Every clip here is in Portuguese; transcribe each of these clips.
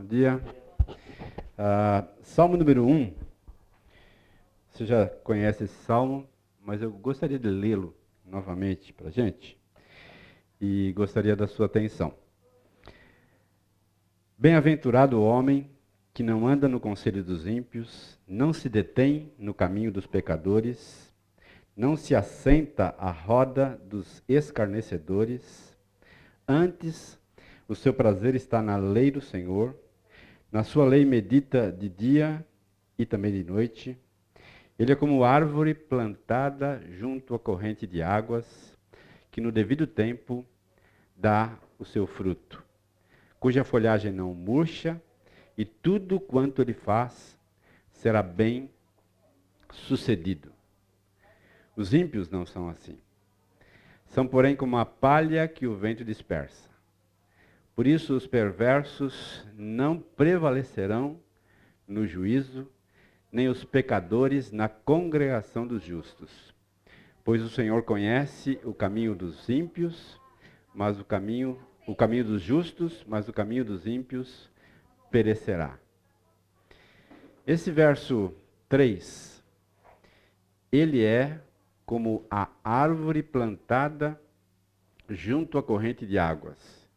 dia. Salmo número 1. Você já conhece esse salmo, mas eu gostaria de lê-lo novamente para a gente. E gostaria da sua atenção. Bem-aventurado o homem que não anda no conselho dos ímpios, não se detém no caminho dos pecadores, não se assenta à roda dos escarnecedores. Antes, o seu prazer está na lei do Senhor, na sua lei medita de dia e também de noite. Ele é como árvore plantada junto à corrente de águas, que no devido tempo dá o seu fruto, cuja folhagem não murcha, e tudo quanto ele faz será bem sucedido. Os ímpios não são assim. São, porém, como a palha que o vento dispersa. Por isso os perversos não prevalecerão no juízo, nem os pecadores na congregação dos justos. Pois o Senhor conhece o caminho dos ímpios, mas o caminho dos justos, mas o caminho dos ímpios perecerá. Esse verso 3, ele é como a árvore plantada junto à corrente de águas,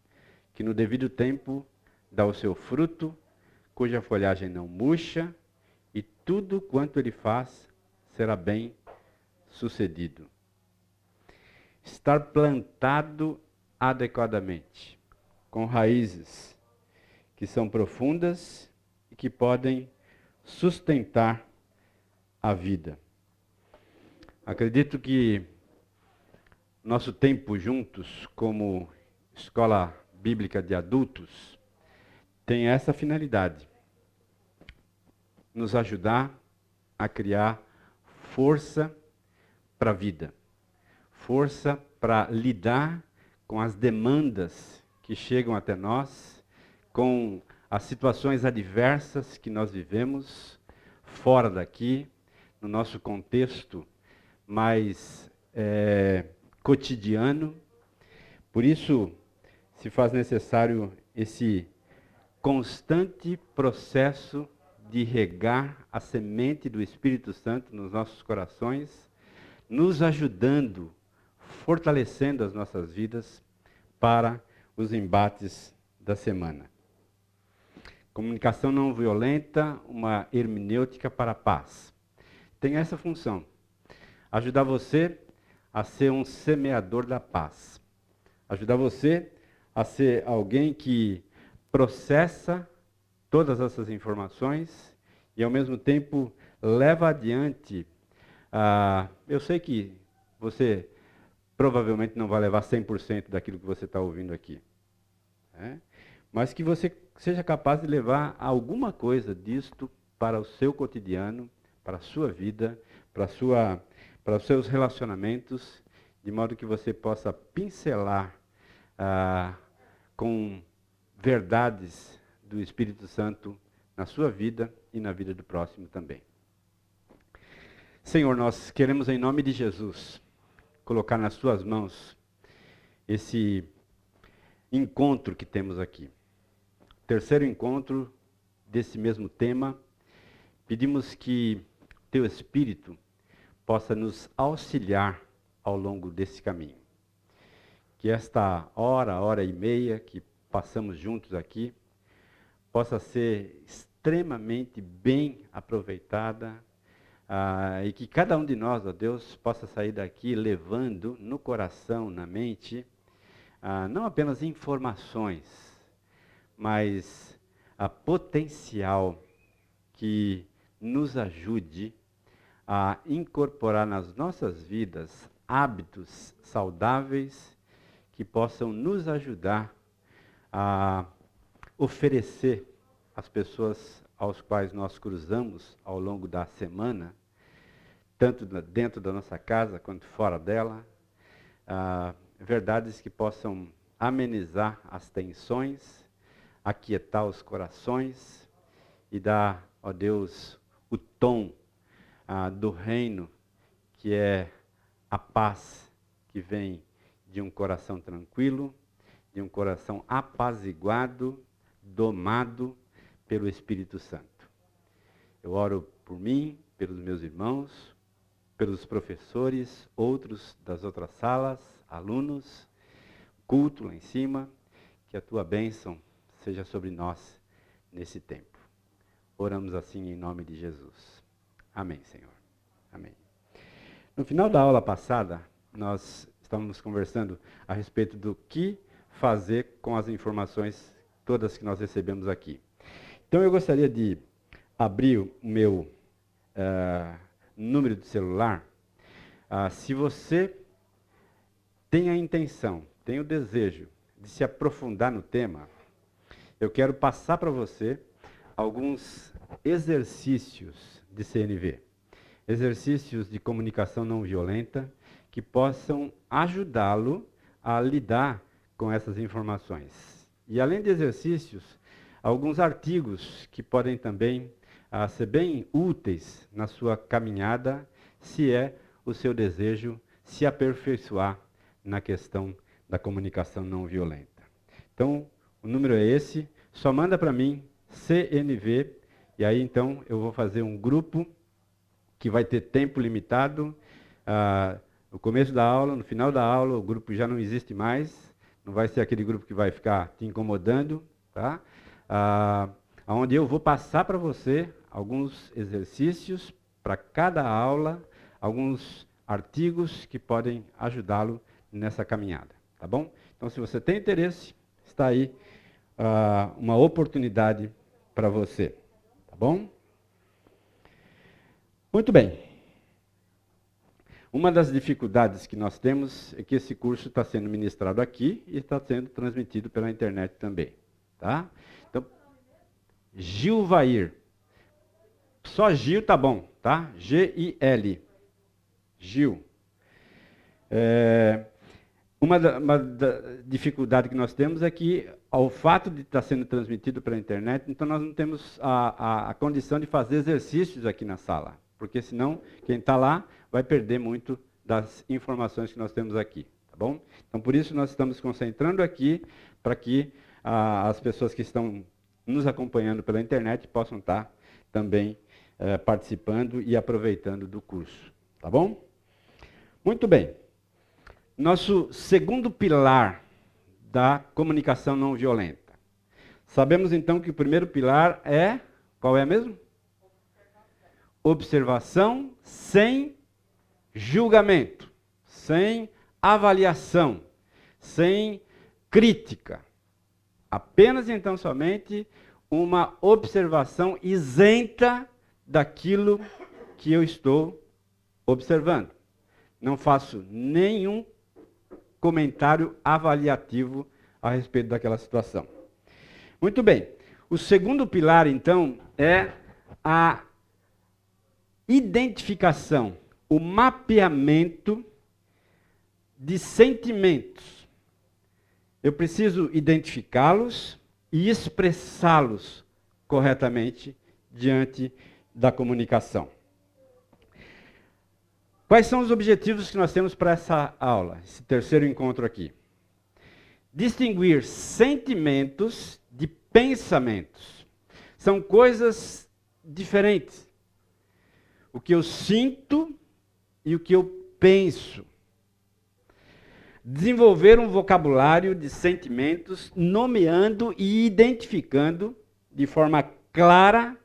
que no devido tempo dá o seu fruto, cuja folhagem não murcha, e tudo quanto ele faz será bem sucedido. Estar plantado adequadamente, com raízes que são profundas e que podem sustentar a vida. Acredito que nosso tempo juntos, como escola bíblica de adultos, tem essa finalidade: nos ajudar a criar força para a vida, força para lidar com as demandas que chegam até nós, com as situações adversas que nós vivemos fora daqui, no nosso contexto mais cotidiano. Por isso, se faz necessário esse constante processo de regar a semente do Espírito Santo nos nossos corações, nos ajudando, fortalecendo as nossas vidas para os embates da semana. Comunicação não violenta, uma hermenêutica para a paz. Tem essa função: ajudar você a ser um semeador da paz. Ajudar você a ser alguém que processa todas essas informações e, ao mesmo tempo, leva adiante. Eu sei que você provavelmente não vai levar 100% daquilo que você está ouvindo aqui, mas que você seja capaz de levar alguma coisa disto para o seu cotidiano, para a sua vida, para os seus relacionamentos, de modo que você possa pincelar com verdades do Espírito Santo na sua vida e na vida do próximo também. Senhor, nós queremos, em nome de Jesus, colocar nas tuas mãos esse encontro que temos aqui. Terceiro encontro desse mesmo tema. Pedimos que teu Espírito possa nos auxiliar ao longo desse caminho. Que esta hora e meia que passamos juntos aqui possa ser extremamente bem aproveitada, e que cada um de nós, ó Deus, possa sair daqui levando no coração, na mente, não apenas informações, mas potencial que nos ajude a incorporar nas nossas vidas hábitos saudáveis que possam nos ajudar a oferecer às pessoas aos quais nós cruzamos ao longo da semana, tanto dentro da nossa casa quanto fora dela, verdades que possam amenizar as tensões, aquietar os corações e dar, ó Deus, o tom do reino, que é a paz que vem de um coração tranquilo, de um coração apaziguado, domado, pelo Espírito Santo. Eu oro por mim, pelos meus irmãos, pelos professores, outros das outras salas, alunos, culto lá em cima, que a tua bênção seja sobre nós nesse tempo. Oramos assim em nome de Jesus. Amém, Senhor. Amém. No final da aula passada, nós estávamos conversando a respeito do que fazer com as informações todas que nós recebemos aqui. Então eu gostaria de abrir o meu número de celular. Se você tem a intenção, tem o desejo de se aprofundar no tema, eu quero passar para você alguns exercícios de CNV. Exercícios de comunicação não violenta que possam ajudá-lo a lidar com essas informações. E além de exercícios, alguns artigos que podem também ser bem úteis na sua caminhada, se é o seu desejo se aperfeiçoar na questão da comunicação não violenta. Então, o número é esse, só manda para mim, CNV, e aí então eu vou fazer um grupo que vai ter tempo limitado. No começo da aula, no final da aula, o grupo já não existe mais, não vai ser aquele grupo que vai ficar te incomodando, tá? Onde eu vou passar para você alguns exercícios para cada aula, alguns artigos que podem ajudá-lo nessa caminhada, tá bom? Então, se você tem interesse, está aí uma oportunidade para você, tá bom? Muito bem. Uma das dificuldades que nós temos é que esse curso está sendo ministrado aqui e está sendo transmitido pela internet também, tá? Então, Gilvair. Só Gil tá bom, tá? G-I-L. Gil. Uma dificuldade que nós temos é que, ao fato de estar sendo transmitido pela internet, então nós não temos a condição de fazer exercícios aqui na sala, porque senão quem está lá vai perder muito das informações que nós temos aqui, tá bom? Então, por isso, nós estamos concentrando aqui para que as pessoas que estão nos acompanhando pela internet possam estar também participando e aproveitando do curso, tá bom? Muito bem. Nosso segundo pilar da comunicação não violenta. Sabemos então que o primeiro pilar é, qual é mesmo? Observação sem julgamento, sem avaliação, sem crítica. Apenas então somente uma observação isenta daquilo que eu estou observando. Não faço nenhum comentário avaliativo a respeito daquela situação. Muito bem. O segundo pilar, então, é a identificação, o mapeamento de sentimentos. Eu preciso identificá-los e expressá-los corretamente diante da comunicação. Quais são os objetivos que nós temos para essa aula, esse terceiro encontro aqui? Distinguir sentimentos de pensamentos. São coisas diferentes. O que eu sinto e o que eu penso. Desenvolver um vocabulário de sentimentos, nomeando e identificando de forma clara,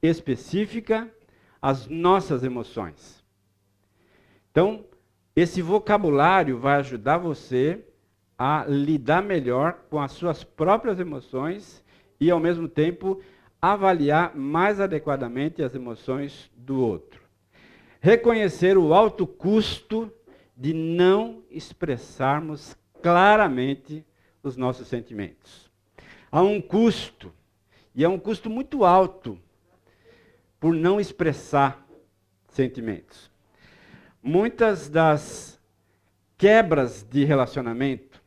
específica, as nossas emoções. Então, esse vocabulário vai ajudar você a lidar melhor com as suas próprias emoções e, ao mesmo tempo, avaliar mais adequadamente as emoções do outro. Reconhecer o alto custo de não expressarmos claramente os nossos sentimentos. Há um custo, e é um custo muito alto, por não expressar sentimentos. Muitas das quebras de relacionamento,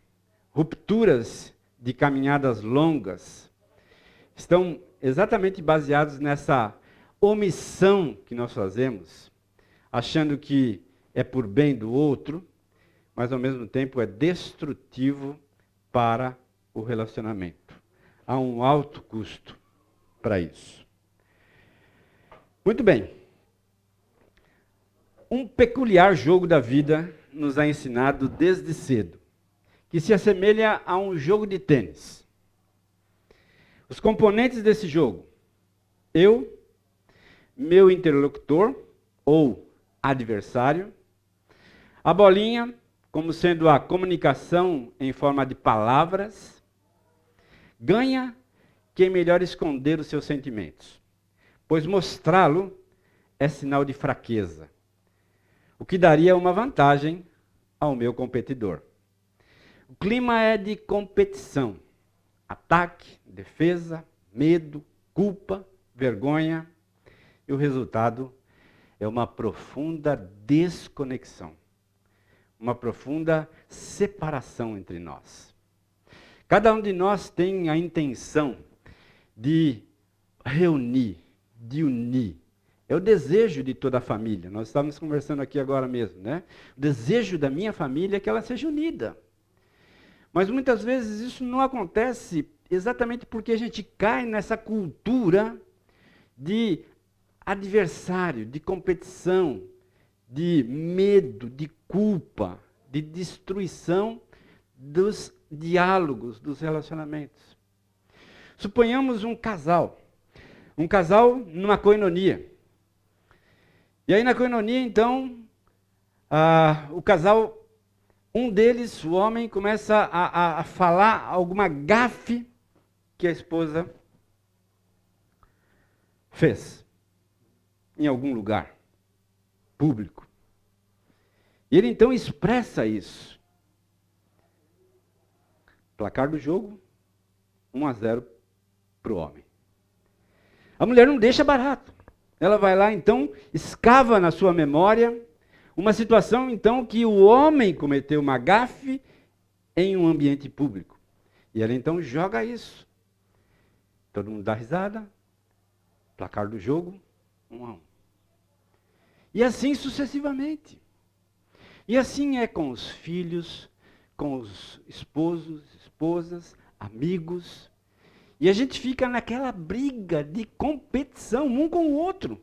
rupturas de caminhadas longas, estão exatamente baseados nessa omissão que nós fazemos, achando que é por bem do outro, mas ao mesmo tempo é destrutivo para o relacionamento. Há um alto custo. para isso. Muito bem. Um peculiar jogo da vida nos é ensinado desde cedo, que se assemelha a um jogo de tênis. Os componentes desse jogo: eu, meu interlocutor ou adversário, a bolinha, como sendo a comunicação em forma de palavras, ganha quem melhor esconder os seus sentimentos, pois mostrá-lo é sinal de fraqueza, o que daria uma vantagem ao meu competidor. O clima é de competição, ataque, defesa, medo, culpa, vergonha, e o resultado é uma profunda desconexão, uma profunda separação entre nós. Cada um de nós tem a intenção de reunir, de unir. É o desejo de toda a família. Nós estávamos conversando aqui agora mesmo, né? O desejo da minha família é que ela seja unida. Mas muitas vezes isso não acontece exatamente porque a gente cai nessa cultura de adversário, de competição, de medo, de culpa, de destruição dos diálogos, dos relacionamentos. Suponhamos um casal numa koinonia. E aí na koinonia, então, o casal, um deles, o homem, começa a falar alguma gafe que a esposa fez em algum lugar público. E ele então expressa isso. Placar do jogo, 1-0 para o homem. A mulher não deixa barato. Ela vai lá, então, escava na sua memória uma situação, então, que o homem cometeu uma gafe em um ambiente público. E ela, então, joga isso. Todo mundo dá risada. Placar do jogo, 1-1. E assim sucessivamente. E assim é com os filhos, com os esposos, esposas, amigos. E a gente fica naquela briga de competição um com o outro,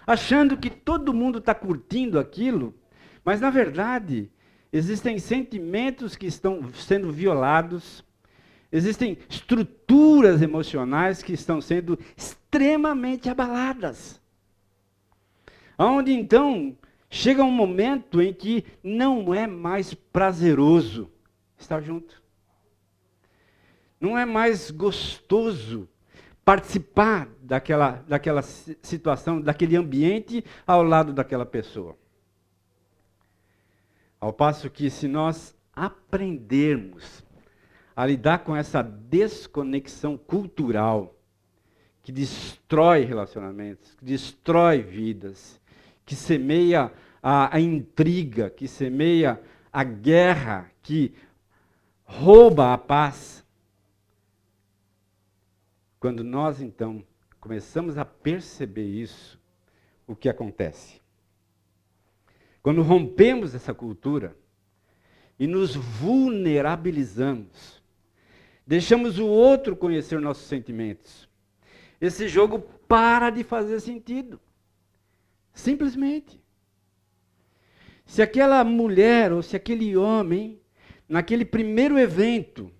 achando que todo mundo está curtindo aquilo, mas na verdade existem sentimentos que estão sendo violados, existem estruturas emocionais que estão sendo extremamente abaladas. Onde então chega um momento em que não é mais prazeroso estar junto. Não é mais gostoso participar daquela situação, daquele ambiente ao lado daquela pessoa. Ao passo que, se nós aprendermos a lidar com essa desconexão cultural, que destrói relacionamentos, que destrói vidas, que semeia a intriga, que semeia a guerra, que rouba a paz. Quando nós, então, começamos a perceber isso, o que acontece? Quando rompemos essa cultura e nos vulnerabilizamos, deixamos o outro conhecer nossos sentimentos, esse jogo para de fazer sentido. Simplesmente. Se aquela mulher ou se aquele homem, naquele primeiro evento,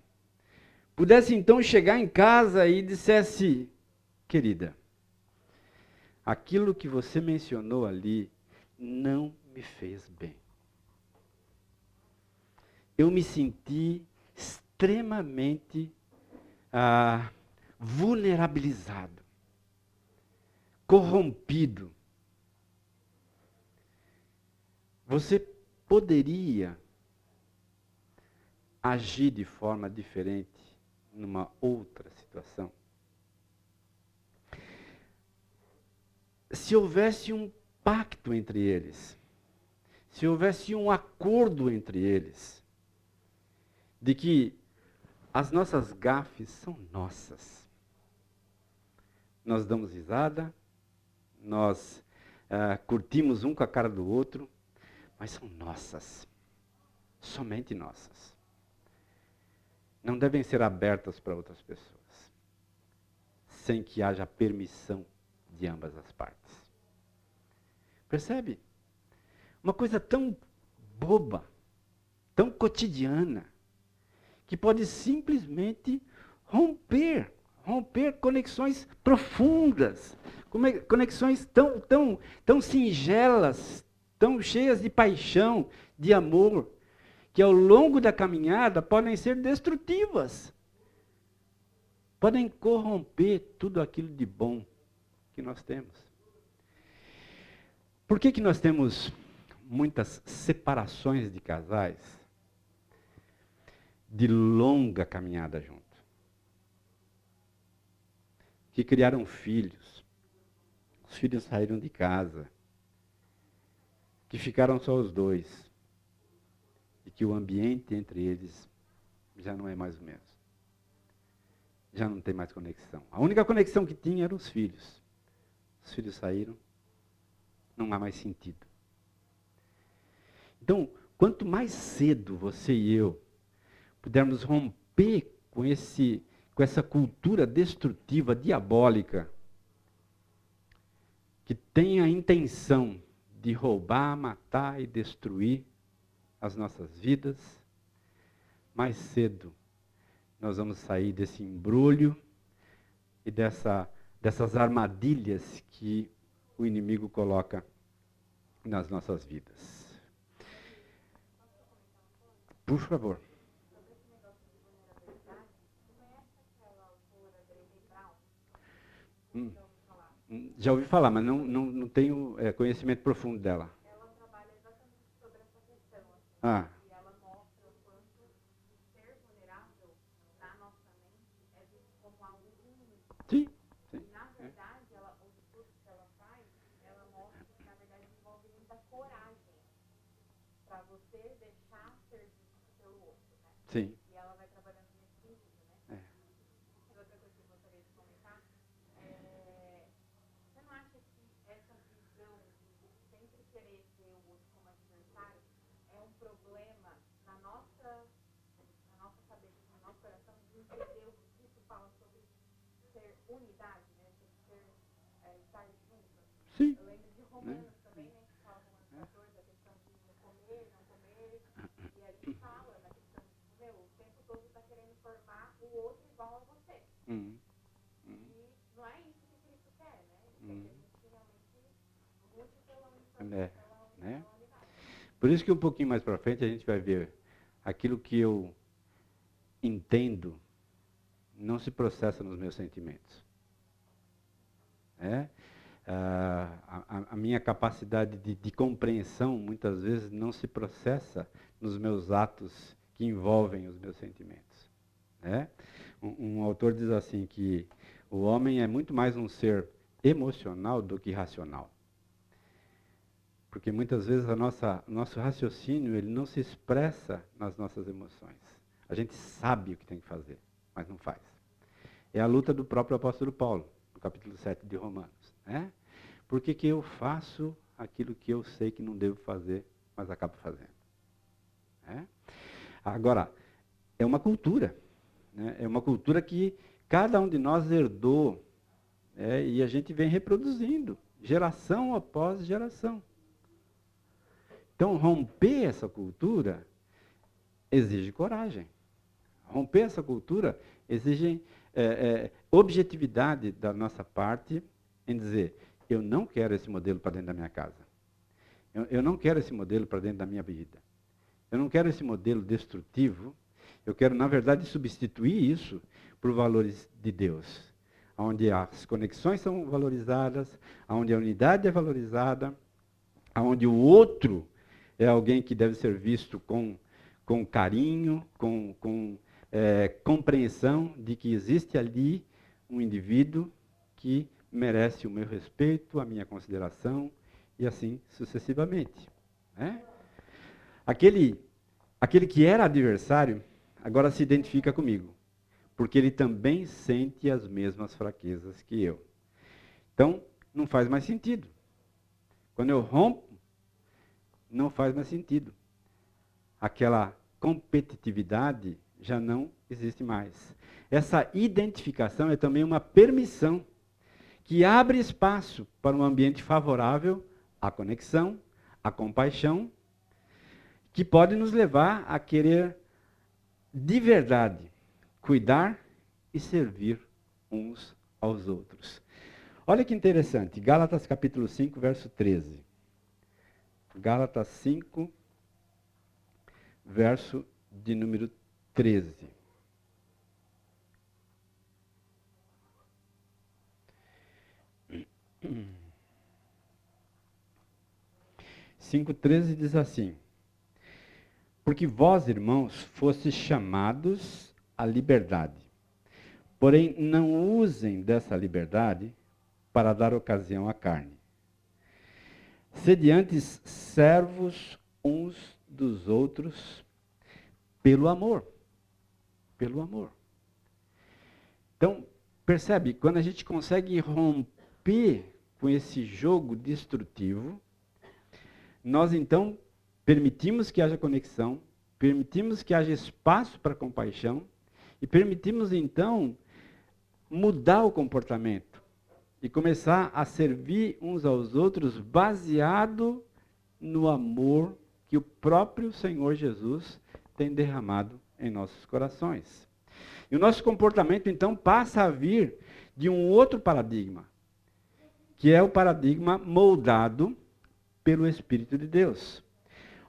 pudesse então chegar em casa e dissesse: querida, aquilo que você mencionou ali não me fez bem. Eu me senti extremamente vulnerabilizado, corrompido. Você poderia agir de forma diferente numa outra situação? Se houvesse um pacto entre eles, se houvesse um acordo entre eles, de que as nossas gafes são nossas. Nós damos risada, nós curtimos um com a cara do outro, mas são nossas, somente nossas. Não devem ser abertas para outras pessoas. sem que haja permissão de ambas as partes. Percebe? Uma coisa tão boba, tão cotidiana, que pode simplesmente romper conexões profundas, conexões tão singelas, tão cheias de paixão, de amor, que ao longo da caminhada podem ser destrutivas. Podem corromper tudo aquilo de bom que nós temos. Por que nós temos muitas separações de casais de longa caminhada junto? Que criaram filhos. Os filhos saíram de casa. Que ficaram só os dois. E que o ambiente entre eles já não é mais o mesmo. Já não tem mais conexão. A única conexão que tinha eram os filhos. Os filhos saíram, não há mais sentido. Então, quanto mais cedo você e eu pudermos romper com essa cultura destrutiva, diabólica, que tem a intenção de roubar, matar e destruir as nossas vidas, mais cedo nós vamos sair desse embrulho e dessas armadilhas que o inimigo coloca nas nossas vidas. Por favor. Já ouvi falar, mas não tenho conhecimento profundo dela. Ela trabalha exatamente sobre essa questão. Assim, Ah. E ela mostra o quanto ser vulnerável na nossa mente é visto como algo ruim. Sim. E, na verdade, o discurso que ela faz, ela mostra que, na verdade, envolve muita coragem para você deixar ser visto pelo outro, né? Sim. E ela vai trabalhando nesse sentido, né? E outra coisa que eu gostaria de comentar você não acha que essa visão de sempre querer ter o outro como adversário é um problema na nossa cabeça, no nosso coração, de entender o que isso fala sobre ser unidade, né? Estar junto? Sim. Eu lembro de Romanos também, né? Que fala Romanos 14, a questão de não comer, e aí fala na questão de, o tempo todo está querendo formar o outro igual a você. E não é isso que Cristo quer, né? Ele quer que a gente realmente lute pela unidade. Por isso que um pouquinho mais para frente a gente vai ver aquilo que eu entendo não se processa nos meus sentimentos. A minha capacidade de compreensão muitas vezes não se processa nos meus atos que envolvem os meus sentimentos. Um autor diz assim que o homem é muito mais um ser emocional do que racional. Porque muitas vezes nosso raciocínio ele não se expressa nas nossas emoções. A gente sabe o que tem que fazer, mas não faz. É a luta do próprio apóstolo Paulo, no capítulo 7 de Romanos. Por que eu faço aquilo que eu sei que não devo fazer, mas acabo fazendo? Agora, é uma cultura. É uma cultura que cada um de nós herdou, e a gente vem reproduzindo, geração após geração. Então, romper essa cultura exige coragem. Romper essa cultura exige objetividade da nossa parte em dizer, eu não quero esse modelo para dentro da minha casa. Eu não quero esse modelo para dentro da minha vida. Eu não quero esse modelo destrutivo. Eu quero, na verdade, substituir isso por valores de Deus. Onde as conexões são valorizadas, onde a unidade é valorizada, onde o outro é alguém que deve ser visto com carinho, com compreensão de que existe ali um indivíduo que merece o meu respeito, a minha consideração, e assim sucessivamente. Aquele que era adversário, agora se identifica comigo, porque ele também sente as mesmas fraquezas que eu. Então, não faz mais sentido. Quando eu rompo, não faz mais sentido. Aquela competitividade já não existe mais. Essa identificação é também uma permissão que abre espaço para um ambiente favorável à conexão, à compaixão, que pode nos levar a querer, de verdade, cuidar e servir uns aos outros. Olha que interessante, Gálatas capítulo 5, verso 13. Gálatas 5, verso de número 13. 5,13 diz assim: porque vós, irmãos, fostes chamados à liberdade. Porém, não usem dessa liberdade para dar ocasião à carne. Sede antes servos uns dos outros pelo amor. Pelo amor. Então, percebe, quando a gente consegue romper com esse jogo destrutivo, nós então permitimos que haja conexão, permitimos que haja espaço para compaixão e permitimos então mudar o comportamento e começar a servir uns aos outros baseado no amor que o próprio Senhor Jesus tem derramado em nossos corações. E o nosso comportamento então passa a vir de um outro paradigma, que é o paradigma moldado pelo Espírito de Deus.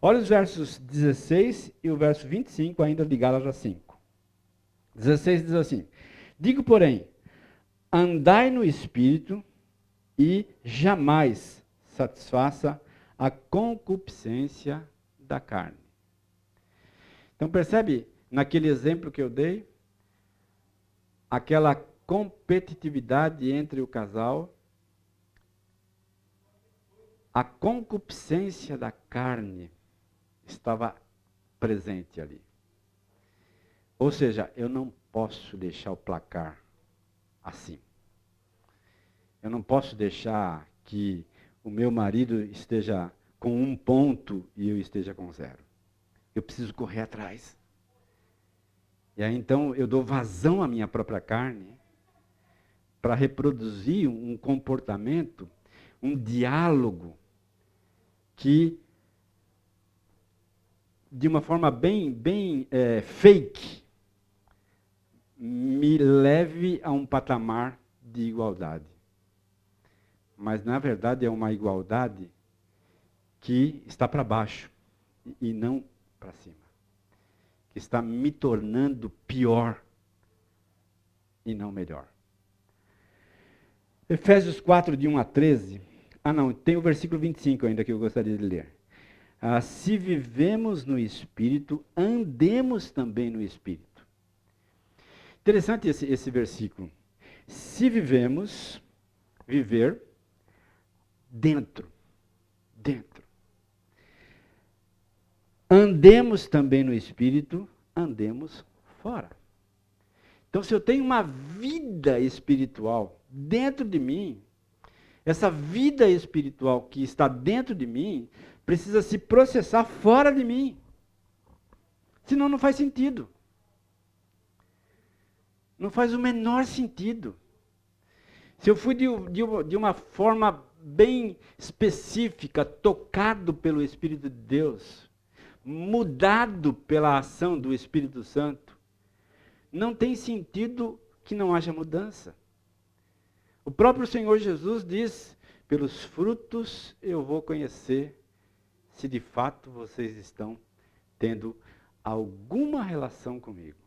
Olha os versos 16 e o verso 25 ainda de Gálatas 5. 16 diz assim: digo, porém, andai no Espírito e jamais satisfaça a concupiscência da carne. Então percebe, naquele exemplo que eu dei, aquela competitividade entre o casal, a concupiscência da carne estava presente ali. Ou seja, eu não posso deixar o placar assim. Eu não posso deixar que o meu marido esteja com 1 ponto e eu esteja com 0. Eu preciso correr atrás. E aí então eu dou vazão à minha própria carne para reproduzir um comportamento, um diálogo que de uma forma bem fake, me leve a um patamar de igualdade. Mas, na verdade, é uma igualdade que está para baixo e não para cima. Que está me tornando pior e não melhor. Efésios 4, de 1 a 13. Tem o versículo 25 ainda que eu gostaria de ler. Se vivemos no Espírito, andemos também no Espírito. Interessante esse versículo. Se vivemos, viver dentro. Andemos também no Espírito, andemos fora. Então, se eu tenho uma vida espiritual dentro de mim, essa vida espiritual que está dentro de mim precisa se processar fora de mim. Senão não faz sentido. Não faz o menor sentido. Se eu fui de uma forma bem específica, tocado pelo Espírito de Deus, mudado pela ação do Espírito Santo, não tem sentido que não haja mudança. O próprio Senhor Jesus diz: pelos frutos eu vou conhecer se de fato vocês estão tendo alguma relação comigo.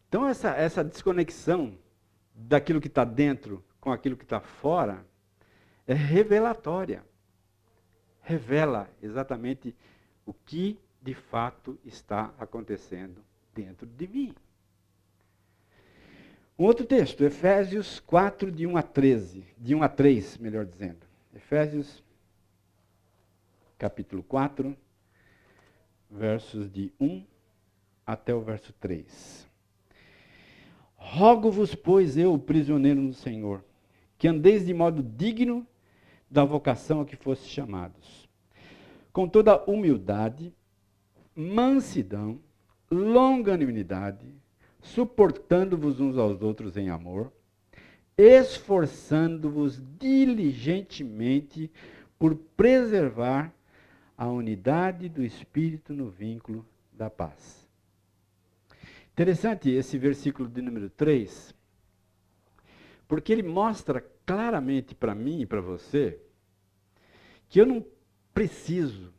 Então essa desconexão daquilo que está dentro com aquilo que está fora é revelatória. Revela exatamente o que de fato está acontecendo dentro de mim. Um outro texto, Efésios 4, de 1 a 13. De 1 a 3, melhor dizendo. Efésios, capítulo 4, versos de 1 até o verso 3. Rogo-vos, pois, eu, prisioneiro no Senhor, que andeis de modo digno da vocação a que fostes chamados, com toda humildade, mansidão, longanimidade, suportando-vos uns aos outros em amor, esforçando-vos diligentemente por preservar a unidade do Espírito no vínculo da paz. Interessante esse versículo de número 3, porque ele mostra claramente para mim e para você que eu não preciso,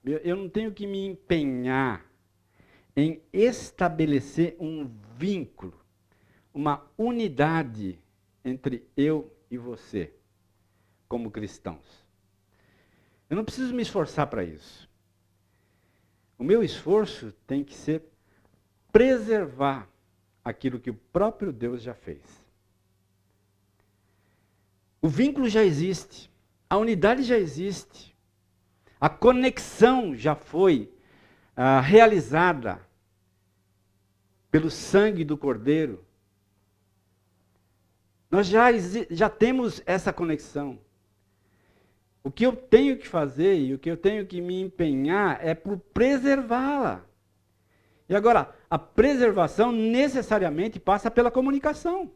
eu não tenho que me empenhar em estabelecer um vínculo, uma unidade entre eu e você, como cristãos. Eu não preciso me esforçar para isso. O meu esforço tem que ser preservar aquilo que o próprio Deus já fez. O vínculo já existe, a unidade já existe, a conexão já foi realizada pelo sangue do Cordeiro. Nós já temos essa conexão. O que eu tenho que fazer e o que eu tenho que me empenhar é por preservá-la. E agora, a preservação necessariamente passa pela comunicação.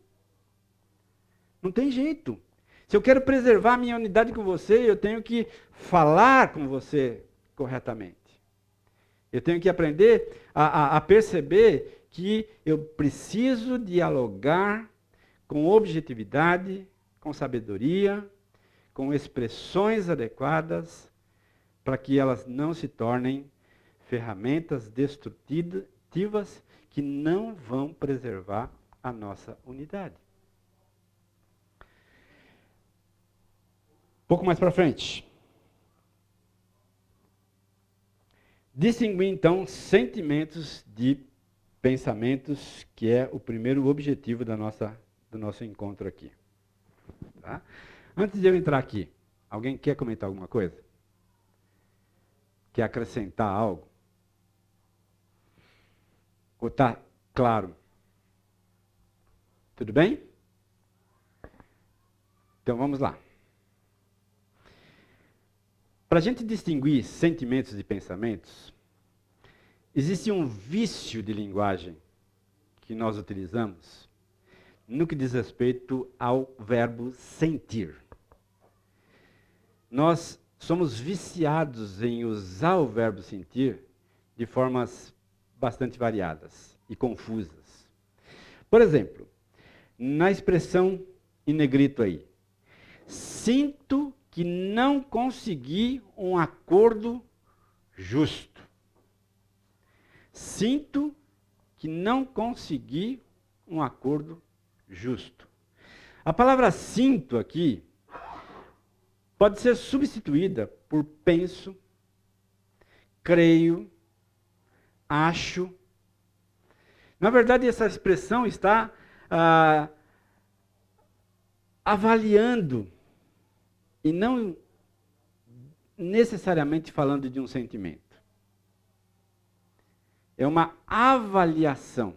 Não tem jeito. Se eu quero preservar a minha unidade com você, eu tenho que falar com você corretamente. Eu tenho que aprender a perceber que eu preciso dialogar com objetividade, com sabedoria, com expressões adequadas, para que elas não se tornem ferramentas destrutivas que não vão preservar a nossa unidade. Um pouco mais para frente. Distinguir, então, sentimentos de pensamentos, que é o primeiro objetivo do nosso encontro aqui. Tá? Antes de eu entrar aqui, alguém quer comentar alguma coisa? Quer acrescentar algo? Ou está claro? Tudo bem? Então vamos lá. Para a gente distinguir sentimentos e pensamentos, existe um vício de linguagem que nós utilizamos no que diz respeito ao verbo sentir. Nós somos viciados em usar o verbo sentir de formas bastante variadas e confusas. Por exemplo, na expressão em negrito aí, sinto que não consegui um acordo justo. Sinto que não consegui um acordo justo. A palavra sinto aqui pode ser substituída por penso, creio, acho. Na verdade, essa expressão está avaliando e não necessariamente falando de um sentimento. É uma avaliação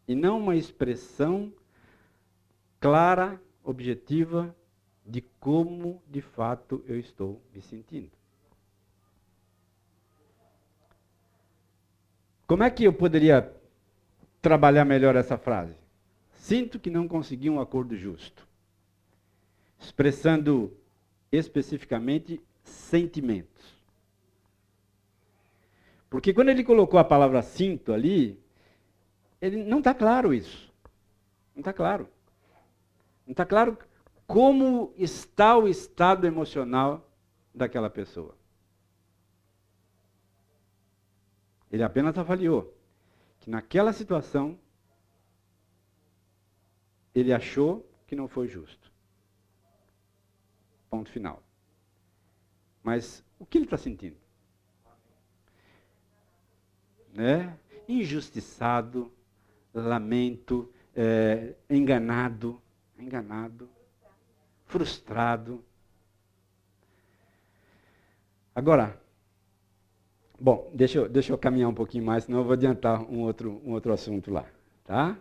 e não uma expressão clara, objetiva, de como de fato eu estou me sentindo. Como é que eu poderia trabalhar melhor essa frase? Sinto que não consegui um acordo justo. Expressando especificamente sentimentos. Porque quando ele colocou a palavra sinto ali, ele não está claro isso. Não está claro. Não está claro como está o estado emocional daquela pessoa. Ele apenas avaliou que naquela situação ele achou que não foi justo. Ponto final. Mas o que ele está sentindo? Né? Injustiçado, lamento, enganado, frustrado. Agora, bom, deixa eu caminhar um pouquinho mais, senão eu vou adiantar um outro assunto lá. Tá?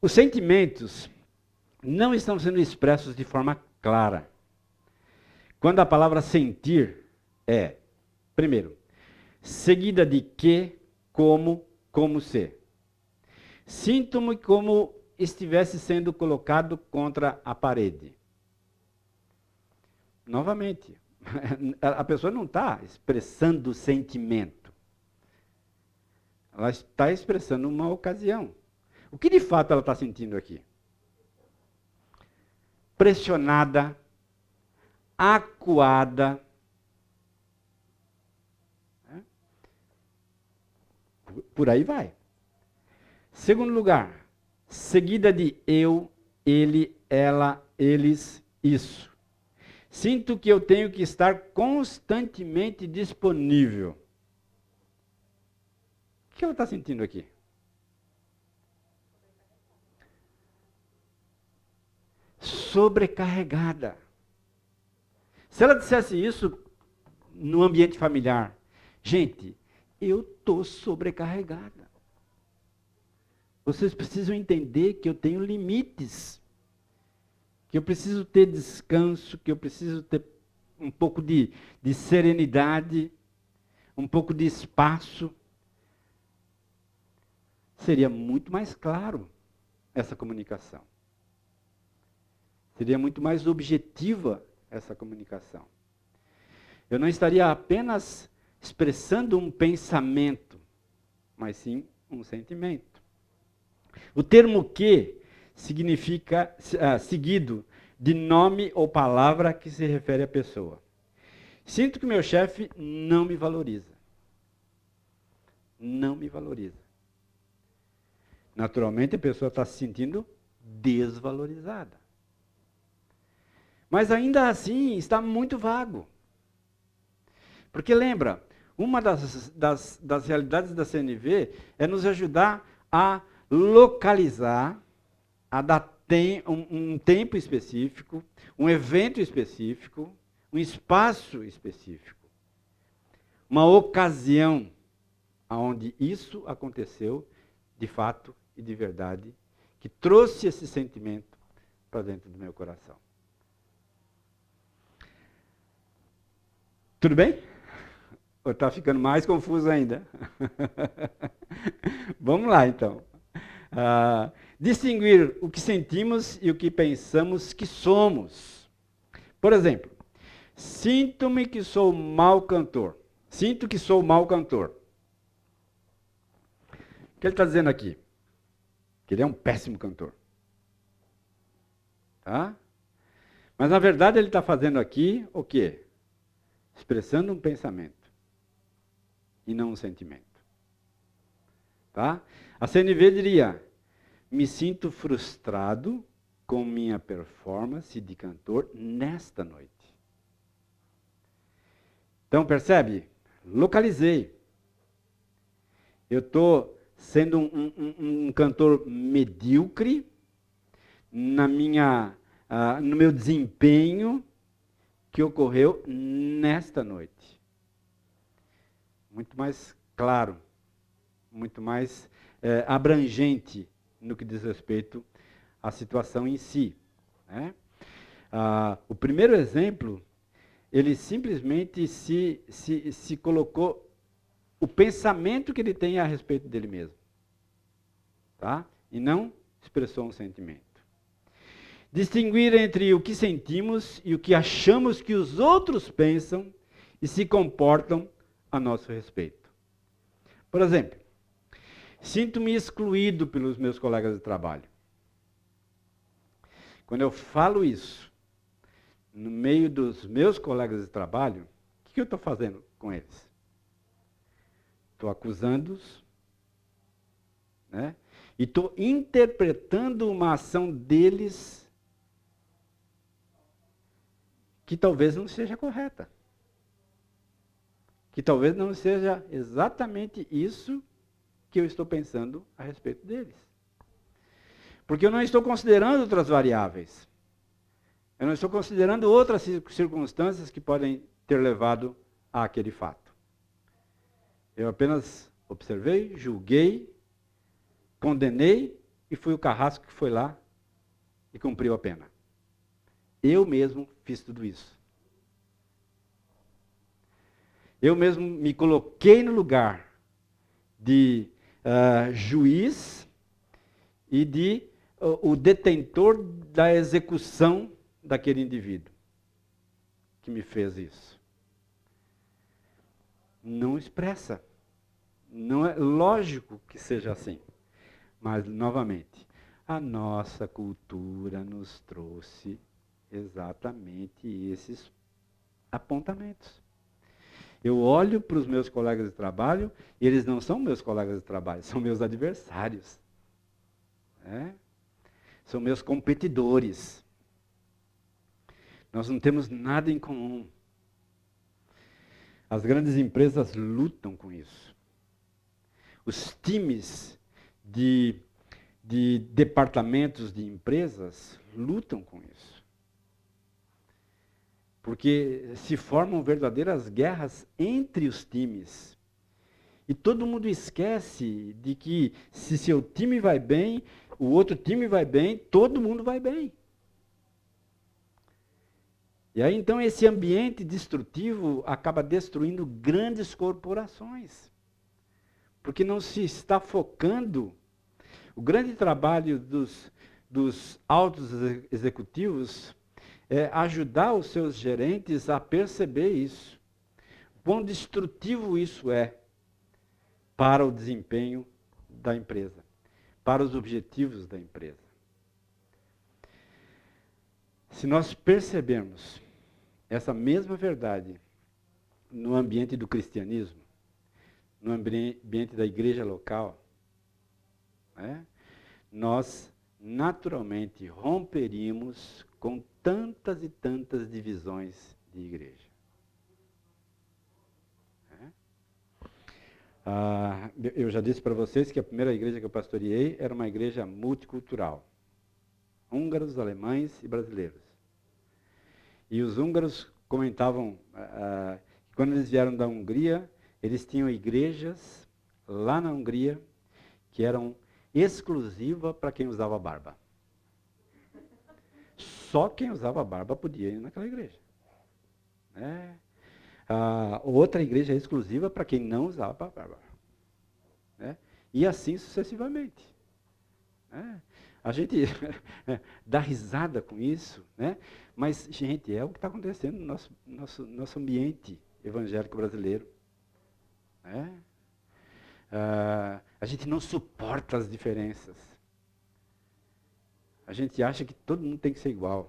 Os sentimentos não estão sendo expressos de forma clara. Quando a palavra sentir primeiro, seguida de que, como se. Sinto-me como estivesse sendo colocado contra a parede. Novamente, a pessoa não está expressando sentimento. Ela está expressando uma ocasião. O que de fato ela está sentindo aqui? Pressionada, acuada. Por aí vai. Segundo lugar, seguida de eu, ele, ela, eles, isso. Sinto que eu tenho que estar constantemente disponível. O que ela está sentindo aqui? Sobrecarregada. Se ela dissesse isso no ambiente familiar, gente, eu estou sobrecarregada. Vocês precisam entender que eu tenho limites, que eu preciso ter descanso, que eu preciso ter um pouco de serenidade, um pouco de espaço. Seria muito mais claro essa comunicação. Seria muito mais objetiva essa comunicação. Eu não estaria apenas expressando um pensamento, mas sim um sentimento. O termo que significa seguido de nome ou palavra que se refere à pessoa. Sinto que meu chefe não me valoriza. Não me valoriza. Naturalmente a pessoa está se sentindo desvalorizada. Mas ainda assim está muito vago. Porque lembra, uma das realidades da CNV é nos ajudar a localizar, a dar um tempo específico, um evento específico, um espaço específico, uma ocasião onde isso aconteceu de fato e de verdade, que trouxe esse sentimento para dentro do meu coração. Tudo bem? Ou está ficando mais confuso ainda? Vamos lá, então. Distinguir o que sentimos e o que pensamos que somos. Por exemplo, sinto-me que sou mau cantor. Sinto que sou mau cantor. O que ele está dizendo aqui? Que ele é um péssimo cantor. Tá? Mas na verdade ele está fazendo aqui o quê? Expressando um pensamento e não um sentimento. Tá? A CNV diria: me sinto frustrado com minha performance de cantor nesta noite. Então percebe? Localizei. Eu estou sendo um cantor medíocre no meu desempenho que ocorreu nesta noite. Muito mais claro, muito mais abrangente no que diz respeito à situação em si. Né? O primeiro exemplo, ele simplesmente se colocou o pensamento que ele tem a respeito dele mesmo. Tá? E não expressou um sentimento. Distinguir entre o que sentimos e o que achamos que os outros pensam e se comportam a nosso respeito. Por exemplo, sinto-me excluído pelos meus colegas de trabalho. Quando eu falo isso no meio dos meus colegas de trabalho, o que eu estou fazendo com eles? Estou acusando-os, né? E estou interpretando uma ação deles que talvez não seja correta. Que talvez não seja exatamente isso que eu estou pensando a respeito deles. Porque eu não estou considerando outras variáveis. Eu não estou considerando outras circunstâncias que podem ter levado àquele fato. Eu apenas observei, julguei, condenei e fui o carrasco que foi lá e cumpriu a pena. Eu mesmo fiz tudo isso. Eu mesmo me coloquei no lugar de juiz e de o detentor da execução daquele indivíduo que me fez isso. Não expressa. Não é lógico que seja assim. Mas, novamente, a nossa cultura nos trouxe exatamente esses apontamentos. Eu olho para os meus colegas de trabalho e eles não são meus colegas de trabalho, são meus adversários. São meus competidores. Nós não temos nada em comum. As grandes empresas lutam com isso. Os times de departamentos de empresas lutam com isso. Porque se formam verdadeiras guerras entre os times. E todo mundo esquece de que se seu time vai bem, o outro time vai bem, todo mundo vai bem. E aí então esse ambiente destrutivo acaba destruindo grandes corporações. Porque não se está focando. O grande trabalho dos altos executivos é ajudar os seus gerentes a perceber isso. Quão destrutivo isso é para o desempenho da empresa, para os objetivos da empresa. Se nós percebermos essa mesma verdade no ambiente do cristianismo, no ambiente da igreja local, nós naturalmente romperíamos com tantas e tantas divisões de igreja. Eu já disse para vocês que a primeira igreja que eu pastoreei era uma igreja multicultural. Húngaros, alemães e brasileiros. E os húngaros comentavam que quando eles vieram da Hungria, eles tinham igrejas lá na Hungria que eram exclusivas para quem usava barba. Só quem usava barba podia ir naquela igreja. Outra igreja exclusiva para quem não usava barba. E assim sucessivamente. A gente dá risada com isso, mas, gente, é o que está acontecendo no nosso ambiente evangélico brasileiro. A gente não suporta as diferenças. A gente acha que todo mundo tem que ser igual.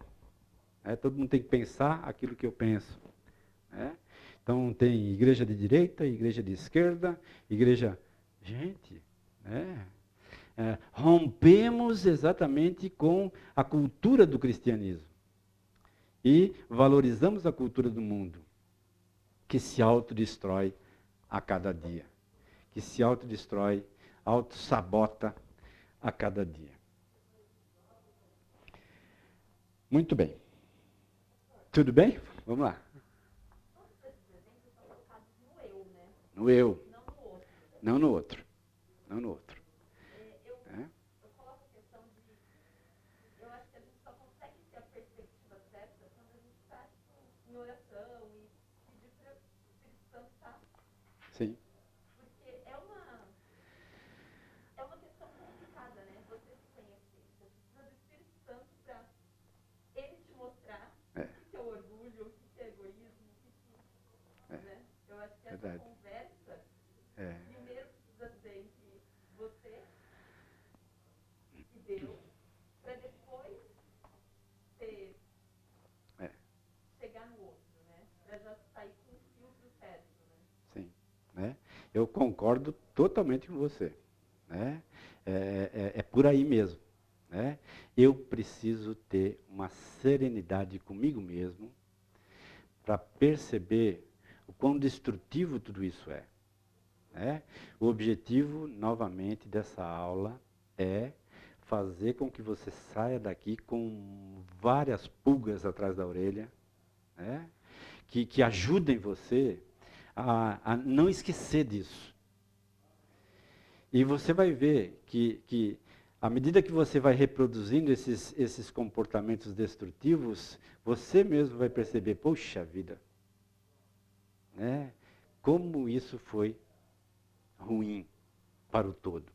Todo mundo tem que pensar aquilo que eu penso. Então tem igreja de direita, igreja de esquerda, igreja... Gente, rompemos exatamente com a cultura do cristianismo. E valorizamos a cultura do mundo, que se autodestrói a cada dia. Que se autodestrói, autossabota a cada dia. Muito bem. Tudo bem? Vamos lá. No eu. Não no outro. Não no outro. Eu coloco a questão de... Eu acho que a gente só consegue ter a perspectiva certa quando a gente está em oração e pedir para o Espírito Santo estar. Sim. Porque é uma questão complicada, né? Você se conhecer. Você precisa do Espírito Santo para ele te mostrar o que é orgulho, o que é egoísmo, o que é... Né? Eu acho que essa conversa primeiro precisa ser entre você e Deus, para depois chegar no outro, né? Para já sair com o filtro certo, né? Sim. Eu concordo totalmente com você. É por aí mesmo. Eu preciso ter uma serenidade comigo mesmo para perceber o quão destrutivo tudo isso é. O objetivo, novamente, dessa aula é fazer com que você saia daqui com várias pulgas atrás da orelha, que ajudem você a não esquecer disso. E você vai ver que à medida que você vai reproduzindo esses comportamentos destrutivos, você mesmo vai perceber, poxa vida, como isso foi ruim para o todo.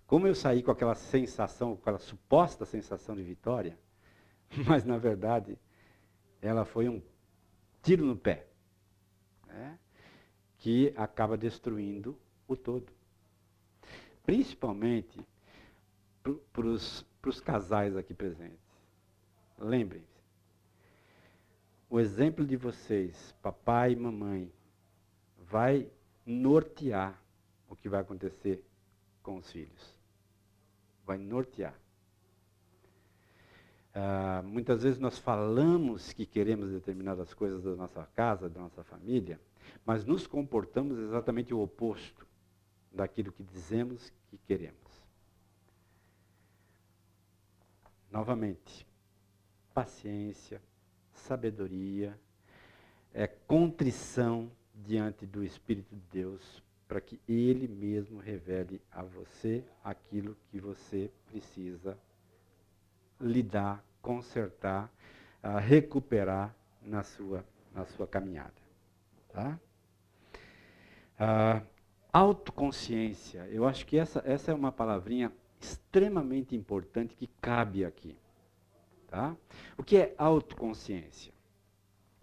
Como eu saí com aquela sensação, com aquela suposta sensação de vitória, mas na verdade ela foi um tiro no pé, né, que acaba destruindo o todo. Principalmente para os casais aqui presentes. Lembrem-se, o exemplo de vocês, papai e mamãe, vai nortear o que vai acontecer com os filhos. Vai nortear. Muitas vezes nós falamos que queremos determinadas coisas da nossa casa, da nossa família, mas nos comportamos exatamente o oposto daquilo que dizemos que queremos. Novamente, paciência, sabedoria, contrição diante do Espírito de Deus, para que Ele mesmo revele a você aquilo que você precisa lidar, consertar, recuperar na sua caminhada. Tá? Autoconsciência, eu acho que essa é uma palavrinha extremamente importante que cabe aqui. Tá? O que é autoconsciência?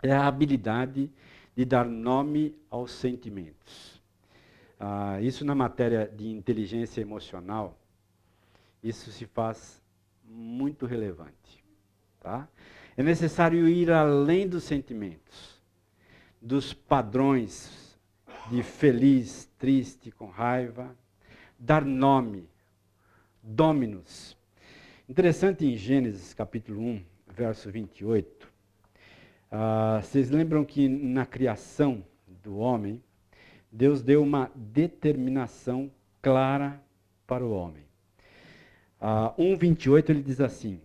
É a habilidade de dar nome aos sentimentos. Isso na matéria de inteligência emocional, isso se faz muito relevante. Tá? É necessário ir além dos sentimentos, dos padrões de feliz, triste, com raiva, dar nome, dominus. Interessante em Gênesis capítulo 1, verso 28, vocês lembram que na criação do homem, Deus deu uma determinação clara para o homem. 1:28 ele diz assim,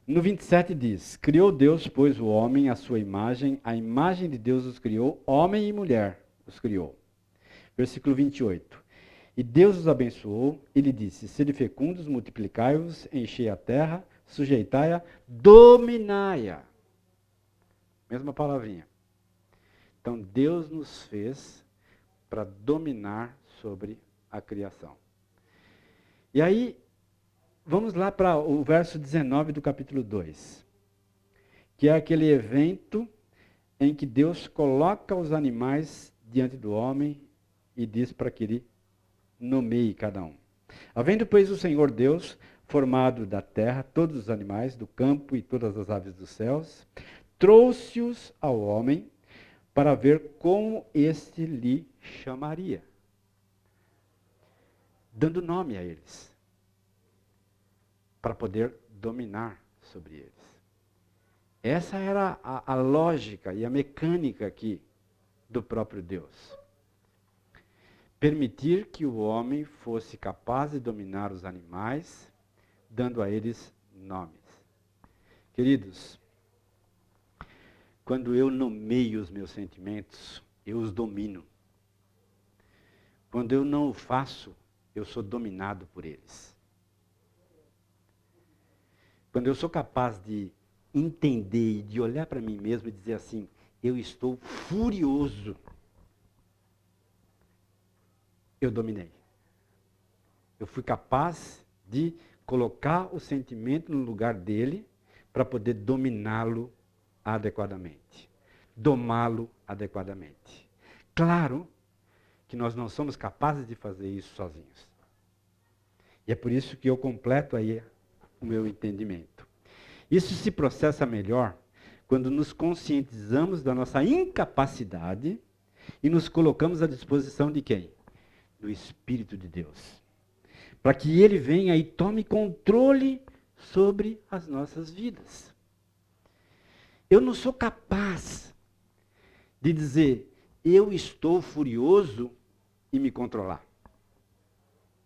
no 27 diz, criou Deus, pois, o homem à sua imagem, a imagem de Deus os criou, homem e mulher os criou. Versículo 28. E Deus os abençoou, e lhe disse, sede fecundos, multiplicai-vos, enchei a terra, sujeitai-a, dominai-a. Mesma palavrinha. Então, Deus nos fez para dominar sobre a criação. E aí, vamos lá para o verso 19 do capítulo 2, que é aquele evento em que Deus coloca os animais diante do homem e diz para que ele nomeie cada um. Havendo, pois, o Senhor Deus formado da terra todos os animais do campo e todas as aves dos céus, trouxe-os ao homem para ver como este lhe chamaria, dando nome a eles, para poder dominar sobre eles. Essa era a lógica e a mecânica aqui do próprio Deus. Permitir que o homem fosse capaz de dominar os animais, dando a eles nomes. Queridos, quando eu nomeio os meus sentimentos, eu os domino. Quando eu não o faço, eu sou dominado por eles. Quando eu sou capaz de entender e de olhar para mim mesmo e dizer assim, eu estou furioso, eu dominei. Eu fui capaz de colocar o sentimento no lugar dele para poder dominá-lo adequadamente, domá-lo adequadamente. Claro que nós não somos capazes de fazer isso sozinhos. E é por isso que eu completo aí o meu entendimento. Isso se processa melhor quando nos conscientizamos da nossa incapacidade e nos colocamos à disposição de quem? Do Espírito de Deus. Para que Ele venha e tome controle sobre as nossas vidas. Eu não sou capaz de dizer, eu estou furioso e me controlar.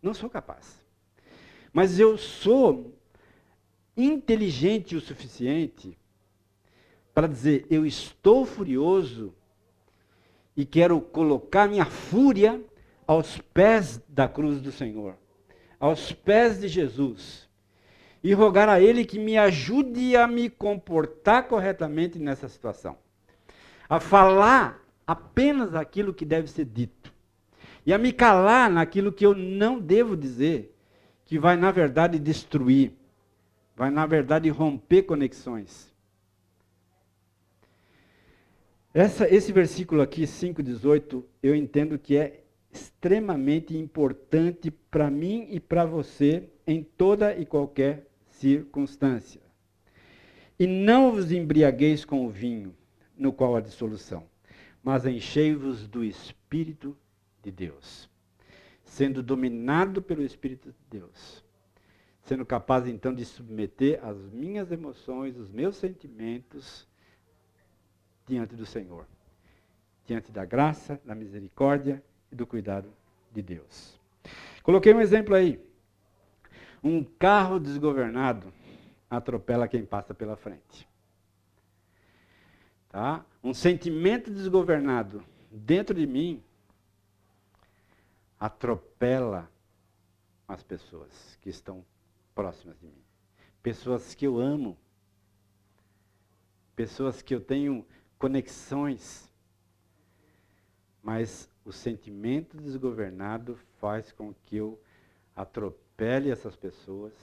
Não sou capaz. Mas eu sou inteligente o suficiente para dizer, eu estou furioso e quero colocar minha fúria aos pés da cruz do Senhor, aos pés de Jesus, e rogar a Ele que me ajude a me comportar corretamente nessa situação. a falar apenas aquilo que deve ser dito, e a me calar naquilo que eu não devo dizer, que vai, na verdade, destruir, vai, na verdade, romper conexões. Esse versículo aqui, 5,18, eu entendo que é extremamente importante para mim e para você em toda e qualquer circunstância. E não vos embriagueis com o vinho, no qual há dissolução, mas enchei-vos do Espírito de Deus, sendo dominado pelo Espírito de Deus, sendo capaz então de submeter as minhas emoções, os meus sentimentos diante do Senhor, diante da graça, da misericórdia e do cuidado de Deus. Coloquei um exemplo aí. Um carro desgovernado atropela quem passa pela frente. Tá? Um sentimento desgovernado dentro de mim atropela as pessoas que estão próximas de mim. Pessoas que eu amo. Pessoas que eu tenho conexões. Mas o sentimento desgovernado faz com que eu atropele essas pessoas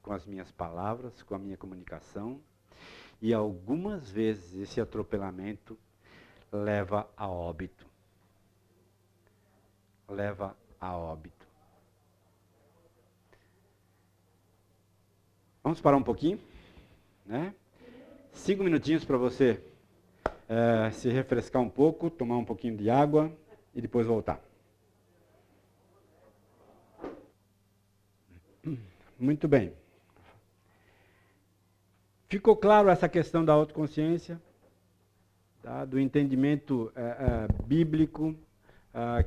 com as minhas palavras, com a minha comunicação. E algumas vezes esse atropelamento leva a óbito. Leva a óbito. Vamos parar um pouquinho, né? 5 minutinhos para você se refrescar um pouco, tomar um pouquinho de água e depois voltar. Muito bem. Ficou claro essa questão da autoconsciência, tá? Do entendimento bíblico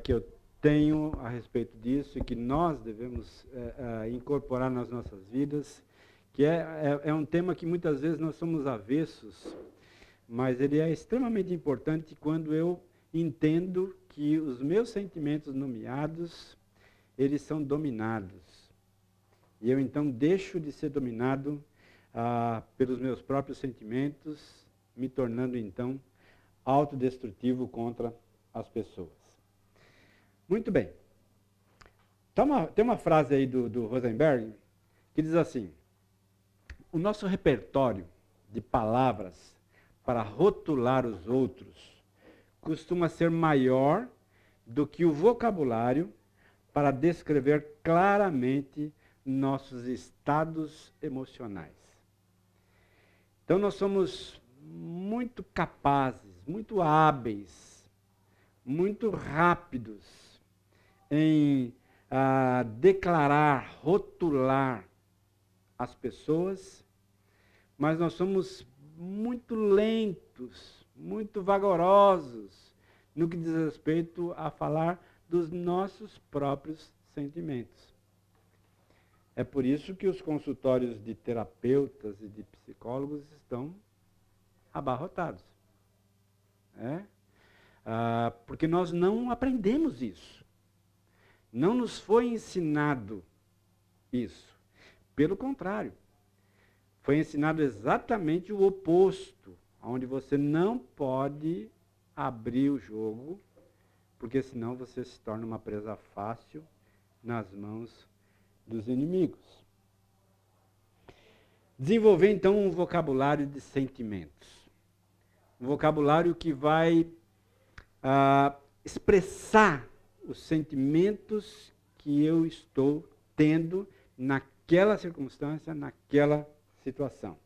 que eu tenho a respeito disso e que nós devemos incorporar nas nossas vidas, que é um tema que muitas vezes nós somos avessos, mas ele é extremamente importante quando eu entendo que os meus sentimentos nomeados, eles são dominados. E eu então deixo de ser dominado pelos meus próprios sentimentos, me tornando então autodestrutivo contra as pessoas. Muito bem. Tem uma frase aí do Rosenberg que diz assim: o nosso repertório de palavras para rotular os outros costuma ser maior do que o vocabulário para descrever claramente nossos estados emocionais. Então nós somos muito capazes, muito hábeis, muito rápidos em declarar, rotular as pessoas, mas nós somos muito lentos, muito vagarosos no que diz respeito a falar dos nossos próprios sentimentos. É por isso que os consultórios de terapeutas e de psicólogos estão abarrotados. Porque nós não aprendemos isso. Não nos foi ensinado isso. Pelo contrário, foi ensinado exatamente o oposto, onde você não pode abrir o jogo, porque senão você se torna uma presa fácil nas mãos dos inimigos. Desenvolver então um vocabulário de sentimentos. Um vocabulário que vai expressar os sentimentos que eu estou tendo naquela circunstância, naquela situação.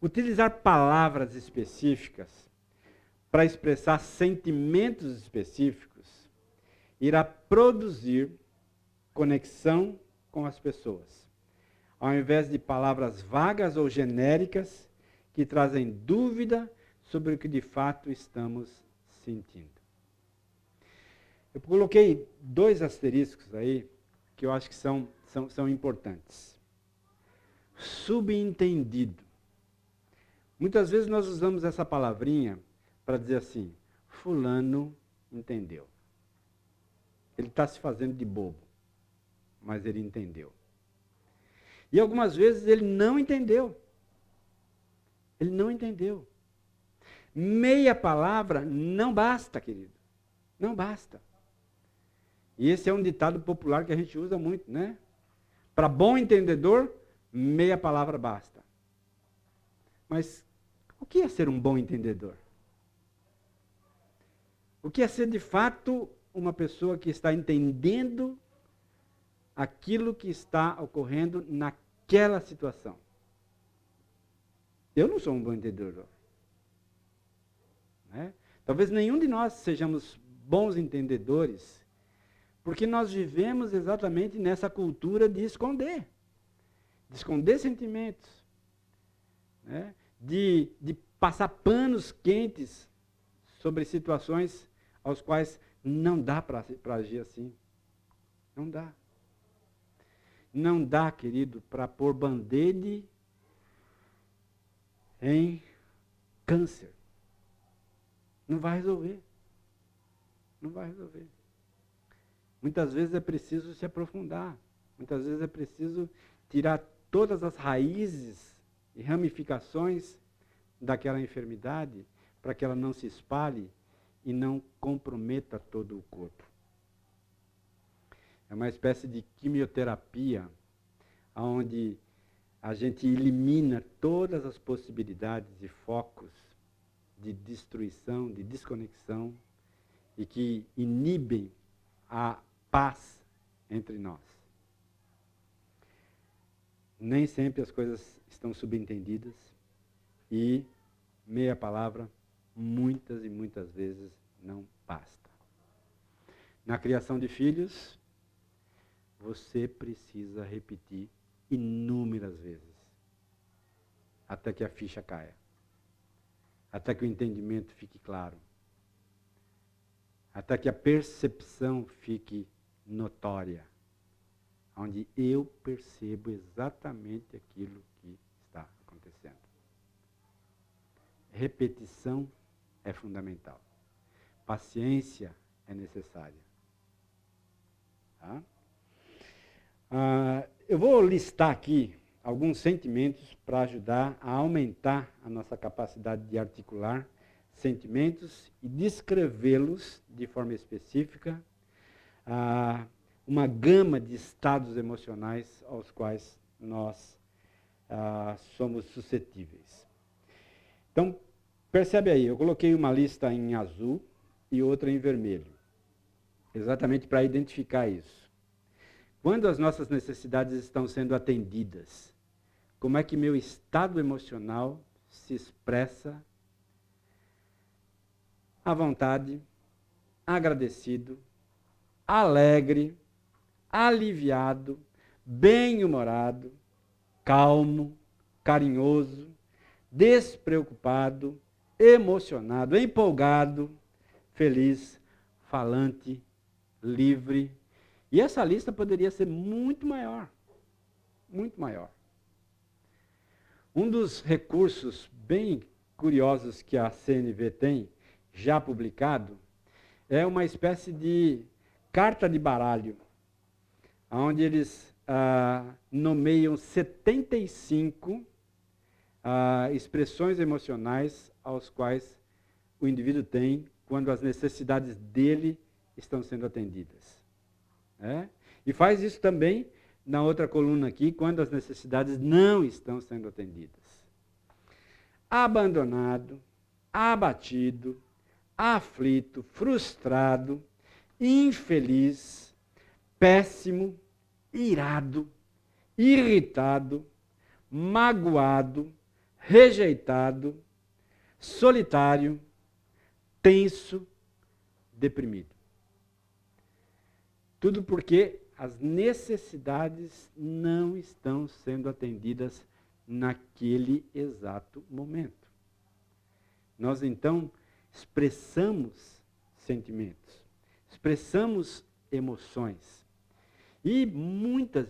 Utilizar palavras específicas para expressar sentimentos específicos irá produzir conexão com as pessoas, ao invés de palavras vagas ou genéricas que trazem dúvida sobre o que de fato estamos sentindo. Eu coloquei 2 asteriscos aí que eu acho que são importantes. Subentendido. Muitas vezes nós usamos essa palavrinha para dizer assim: fulano entendeu. Ele está se fazendo de bobo, mas ele entendeu. E algumas vezes ele não entendeu. Ele não entendeu. Meia palavra não basta, querido. Não basta. E esse é um ditado popular que a gente usa muito, né? Para bom entendedor, meia palavra basta. Mas o que é ser um bom entendedor? O que é ser de fato uma pessoa que está entendendo aquilo que está ocorrendo naquela situação? Eu não sou um bom entendedor. Né? Talvez nenhum de nós sejamos bons entendedores, porque nós vivemos exatamente nessa cultura de esconder sentimentos, né? de passar panos quentes sobre situações aos quais não dá para agir assim. Não dá. Não dá, querido, para pôr band-aid em câncer. Não vai resolver. Não vai resolver. Muitas vezes é preciso se aprofundar. Muitas vezes é preciso tirar todas as raízes e ramificações daquela enfermidade para que ela não se espalhe e não comprometa todo o corpo. É uma espécie de quimioterapia onde a gente elimina todas as possibilidades e focos de destruição, de desconexão e que inibem a paz entre nós. Nem sempre as coisas estão subentendidas e meia palavra, muitas e muitas vezes, não basta. Na criação de filhos, você precisa repetir inúmeras vezes, até que a ficha caia, até que o entendimento fique claro, até que a percepção fique notória, onde eu percebo exatamente aquilo que está acontecendo. Repetição é fundamental. Paciência é necessária. Tá? Eu vou listar aqui alguns sentimentos para ajudar a aumentar a nossa capacidade de articular sentimentos e descrevê-los de forma específica, uma gama de estados emocionais aos quais nós somos suscetíveis. Então, percebe aí, eu coloquei uma lista em azul e outra em vermelho, exatamente para identificar isso. Quando as nossas necessidades estão sendo atendidas, como é que meu estado emocional se expressa à vontade, agradecido, alegre, aliviado, bem-humorado, calmo, carinhoso, despreocupado, emocionado, empolgado, feliz, falante, livre. E essa lista poderia ser muito maior, muito maior. Um dos recursos bem curiosos que a CNV tem, já publicado, é uma espécie de carta de baralho, onde eles nomeiam 75 expressões emocionais aos quais o indivíduo tem quando as necessidades dele estão sendo atendidas. E faz isso também na outra coluna aqui, quando as necessidades não estão sendo atendidas. Abandonado, abatido, aflito, frustrado, infeliz, péssimo, irado, irritado, magoado, rejeitado, solitário, tenso, deprimido. Tudo porque as necessidades não estão sendo atendidas naquele exato momento. Nós, então, expressamos sentimentos, expressamos emoções. E muitas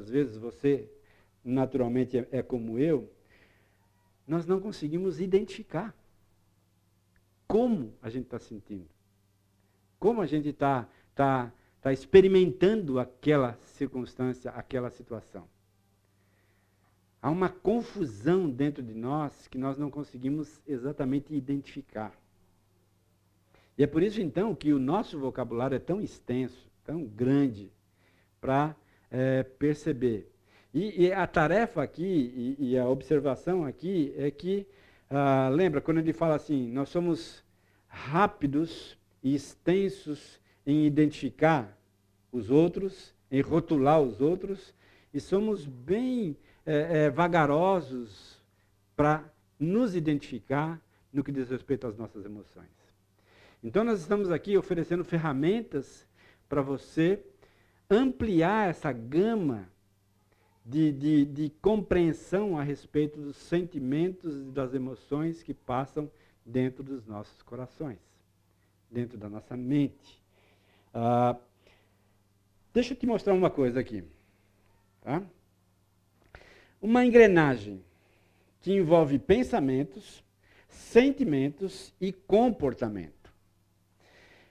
vezes, você naturalmente é como eu, nós não conseguimos identificar como a gente está sentindo, como a gente está experimentando aquela circunstância, aquela situação. há uma confusão dentro de nós que nós não conseguimos exatamente identificar. E é por isso, então, que o nosso vocabulário é tão extenso, tão grande, para perceber. E a tarefa aqui, e a observação aqui, é que, lembra, quando ele fala assim, nós somos rápidos e extensos em identificar os outros, em rotular os outros, e somos bem vagarosos para nos identificar no que diz respeito às nossas emoções. Então nós estamos aqui oferecendo ferramentas para você ampliar essa gama de compreensão a respeito dos sentimentos e das emoções que passam dentro dos nossos corações, dentro da nossa mente. Deixa eu te mostrar uma coisa aqui. Tá? Uma engrenagem que envolve pensamentos, sentimentos e comportamento.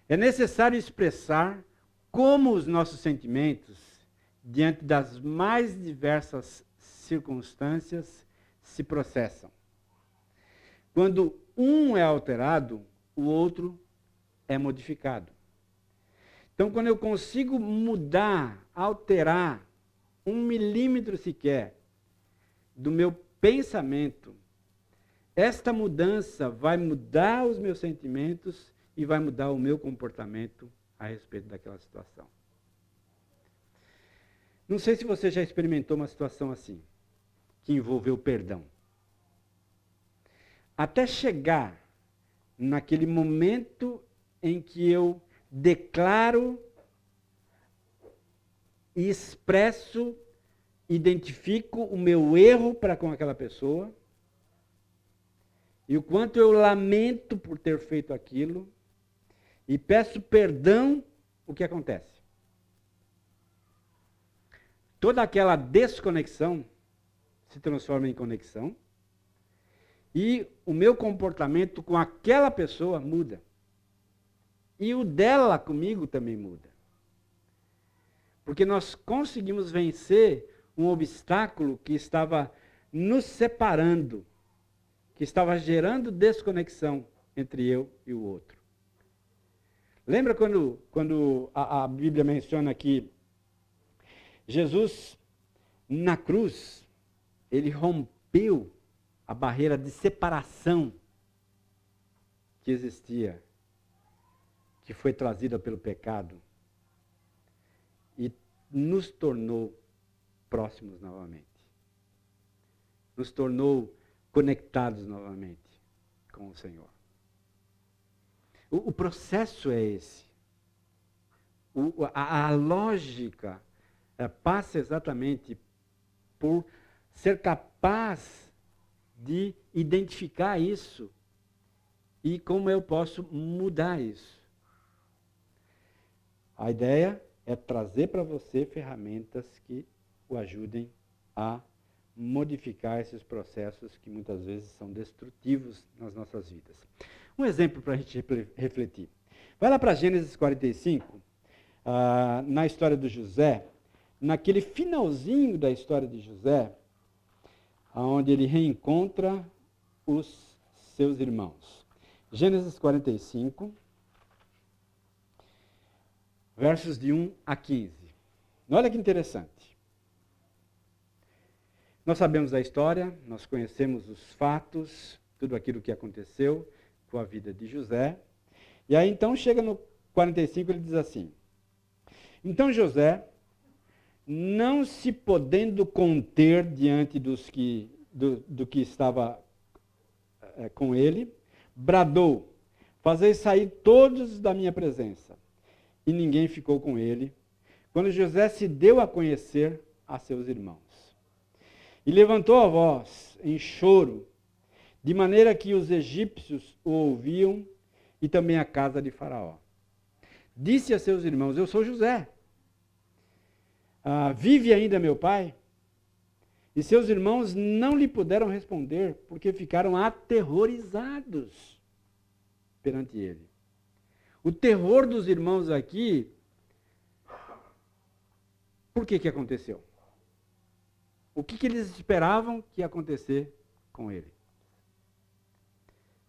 É necessário expressar como os nossos sentimentos, diante das mais diversas circunstâncias, se processam. Quando um é alterado, o outro é modificado. Então, quando eu consigo mudar, alterar 1 milímetro sequer do meu pensamento, esta mudança vai mudar os meus sentimentos e vai mudar o meu comportamento a respeito daquela situação. Não sei se você já experimentou uma situação assim, que envolveu perdão. Até chegar naquele momento em que eu declaro e expresso, identifico o meu erro para com aquela pessoa, e o quanto eu lamento por ter feito aquilo, e peço perdão, o que acontece? Toda aquela desconexão se transforma em conexão, e o meu comportamento com aquela pessoa muda. E o dela comigo também muda. Porque nós conseguimos vencer um obstáculo que estava nos separando, que estava gerando desconexão entre eu e o outro. Lembra quando a Bíblia menciona que Jesus, na cruz, ele rompeu a barreira de separação que existia, que foi trazida pelo pecado, e nos tornou próximos novamente. Nos tornou conectados novamente com o Senhor. O processo é esse. A lógica passa exatamente por ser capaz de identificar isso e como eu posso mudar isso. A ideia é trazer para você ferramentas que o ajudem a modificar esses processos que muitas vezes são destrutivos nas nossas vidas. Um exemplo para a gente refletir. Vai lá para Gênesis 45, na história do José, naquele finalzinho da história de José, onde ele reencontra os seus irmãos. Gênesis 45, versos de 1 a 15. Olha que interessante. Nós sabemos a história, nós conhecemos os fatos, tudo aquilo que aconteceu com a vida de José. E aí então chega no 45, ele diz assim: então José, não se podendo conter diante do que estava com ele, bradou: fazei sair todos da minha presença. E ninguém ficou com ele, quando José se deu a conhecer a seus irmãos. E levantou a voz em choro, de maneira que os egípcios o ouviam, e também a casa de Faraó. Disse a seus irmãos: eu sou José. Vive ainda meu pai? E seus irmãos não lhe puderam responder, porque ficaram aterrorizados perante ele. O terror dos irmãos aqui, por que aconteceu? o que eles esperavam que ia acontecer com ele.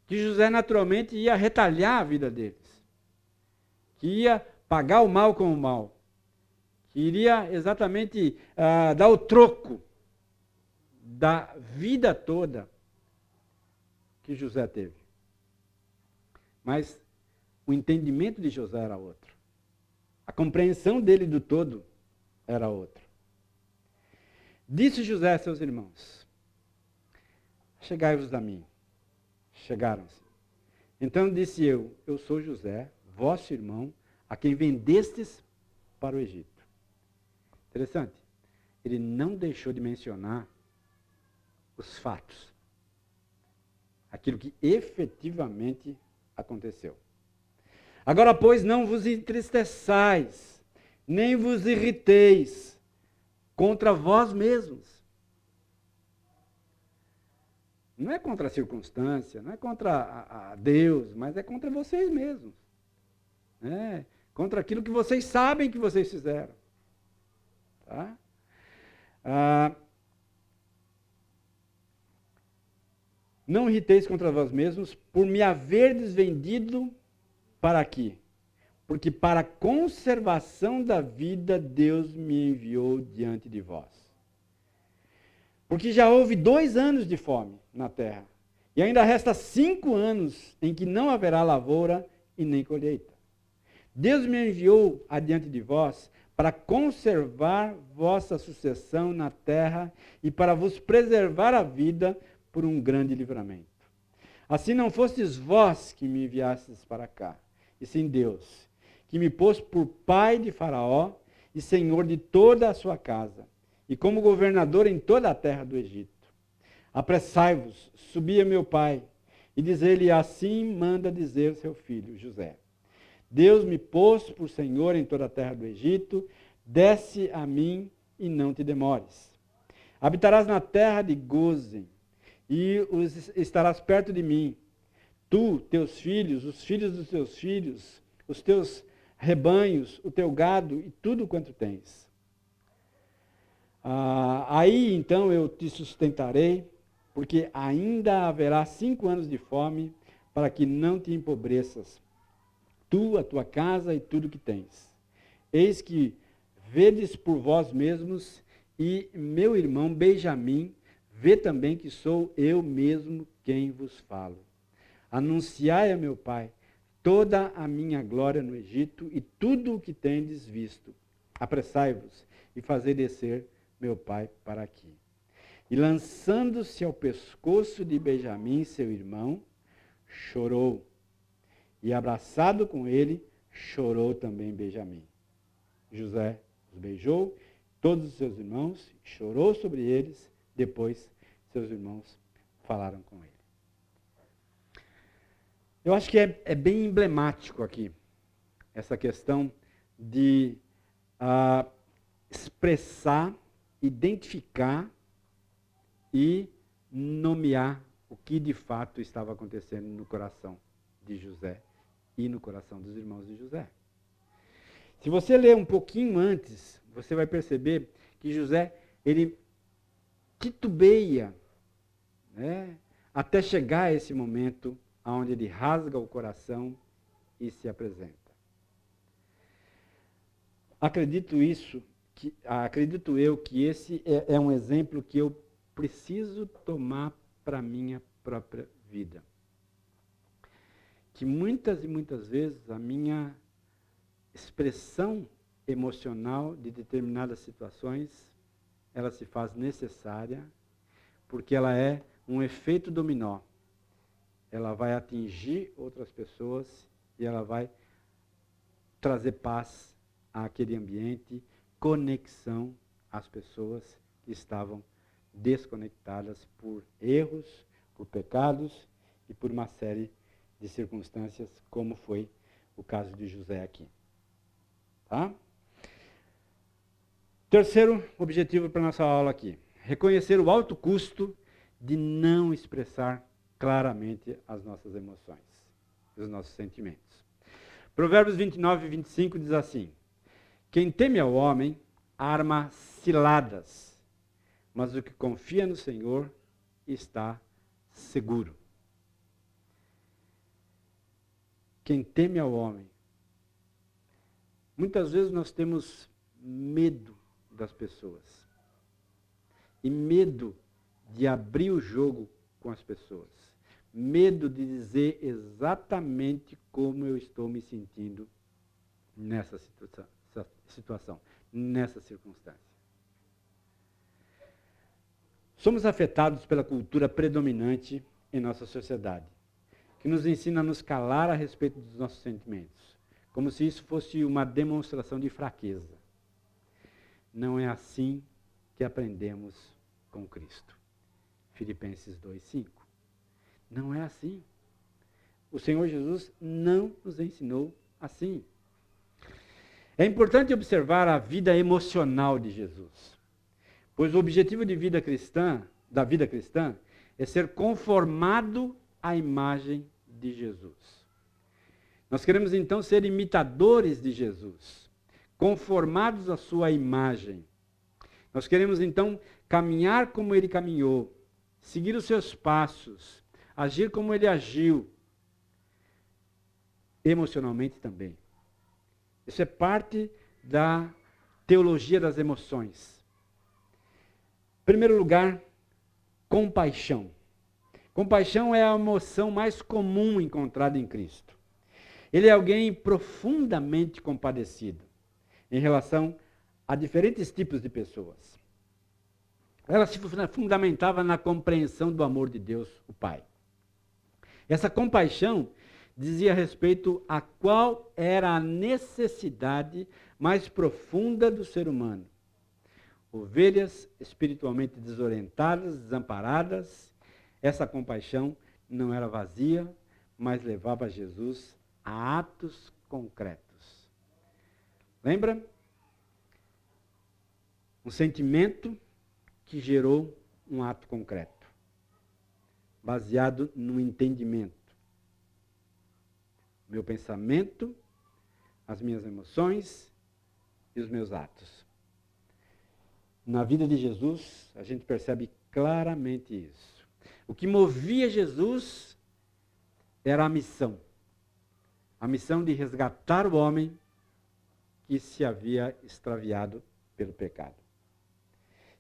Que José naturalmente ia retalhar a vida deles. Que ia pagar o mal com o mal. Que iria exatamente dar o troco da vida toda que José teve. Mas o entendimento de José era outro. A compreensão dele do todo era outra. Disse José a seus irmãos: chegai-vos a mim. Chegaram-se. Então disse eu sou José, vosso irmão, a quem vendestes para o Egito. Interessante. Ele não deixou de mencionar os fatos. Aquilo que efetivamente aconteceu. Agora, pois, não vos entristeçais, nem vos irriteis contra vós mesmos. Não é contra a circunstância, não é contra a Deus, mas é contra vocês mesmos. Contra aquilo que vocês sabem que vocês fizeram. Tá? Não irriteis contra vós mesmos por me haverdes vendido para aqui. Porque para a conservação da vida Deus me enviou diante de vós. Porque já houve 2 anos de fome na terra. E ainda resta 5 anos em que não haverá lavoura e nem colheita. Deus me enviou adiante de vós para conservar vossa sucessão na terra e para vos preservar a vida por um grande livramento. Assim não fostes vós que me enviastes para cá, e sim Deus, que me pôs por pai de Faraó e senhor de toda a sua casa, e como governador em toda a terra do Egito. Apressai-vos, subi a meu pai, e diz-lhe, assim manda dizer seu filho José. Deus me pôs por senhor em toda a terra do Egito, desce a mim e não te demores. Habitarás na terra de Gósen, e estarás perto de mim. Tu, teus filhos, os filhos dos teus filhos, os teus rebanhos, o teu gado e tudo quanto tens. Aí então eu te sustentarei, porque ainda haverá 5 anos de fome, para que não te empobreças, tu, a tua casa e tudo que tens. Eis que vedes por vós mesmos, e meu irmão Benjamim vê também que sou eu mesmo quem vos falo. Anunciai a meu pai toda a minha glória no Egito e tudo o que tendes visto. Apressai-vos e fazei descer meu pai para aqui. E lançando-se ao pescoço de Benjamim, seu irmão, chorou. E abraçado com ele, chorou também Benjamim. José os beijou, todos os seus irmãos, chorou sobre eles. Depois, seus irmãos falaram com ele. Eu acho que é bem emblemático aqui, essa questão de expressar, identificar e nomear o que de fato estava acontecendo no coração de José e no coração dos irmãos de José. Se você ler um pouquinho antes, você vai perceber que José, ele titubeia, até chegar a esse momento onde ele rasga o coração e se apresenta. Acredito eu que esse é um exemplo que eu preciso tomar para a minha própria vida. Que muitas e muitas vezes a minha expressão emocional de determinadas situações, ela se faz necessária, porque ela é um efeito dominó. Ela vai atingir outras pessoas e ela vai trazer paz àquele ambiente, conexão às pessoas que estavam desconectadas por erros, por pecados e por uma série de circunstâncias, como foi o caso de José aqui. Tá? Terceiro objetivo para a nossa aula aqui. Reconhecer o alto custo de não expressar claramente as nossas emoções, os nossos sentimentos. Provérbios 29 e 25 diz assim: quem teme ao homem arma ciladas, mas o que confia no Senhor está seguro. Quem teme ao homem. Muitas vezes nós temos medo das pessoas. E medo de abrir o jogo com as pessoas. Medo de dizer exatamente como eu estou me sentindo nessa situação, nessa circunstância. Somos afetados pela cultura predominante em nossa sociedade, que nos ensina a nos calar a respeito dos nossos sentimentos, como se isso fosse uma demonstração de fraqueza. Não é assim que aprendemos com Cristo. Filipenses 2:5. Não é assim. O Senhor Jesus não nos ensinou assim. É importante observar a vida emocional de Jesus, pois o objetivo da vida cristã é ser conformado à imagem de Jesus. Nós queremos então ser imitadores de Jesus, conformados à sua imagem. Nós queremos então caminhar como ele caminhou, seguir os seus passos, agir como ele agiu, emocionalmente também. Isso é parte da teologia das emoções. Em primeiro lugar, compaixão. Compaixão é a emoção mais comum encontrada em Cristo. Ele é alguém profundamente compadecido em relação a diferentes tipos de pessoas. Ela se fundamentava na compreensão do amor de Deus, o Pai. Essa compaixão dizia respeito a qual era a necessidade mais profunda do ser humano. Ovelhas espiritualmente desorientadas, desamparadas, essa compaixão não era vazia, mas levava Jesus a atos concretos. Lembra? Um sentimento que gerou um ato concreto, baseado no entendimento. Meu pensamento, as minhas emoções e os meus atos. Na vida de Jesus, a gente percebe claramente isso. O que movia Jesus era a missão de resgatar o homem que se havia extraviado pelo pecado.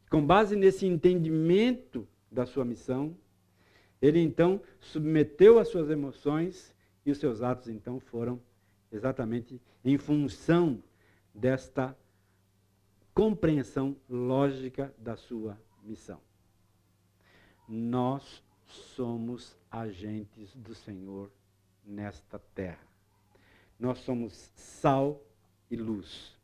Com base nesse entendimento da sua missão, ele então submeteu as suas emoções e os seus atos então foram exatamente em função desta compreensão lógica da sua missão. Nós somos agentes do Senhor nesta terra. Nós somos sal e luz.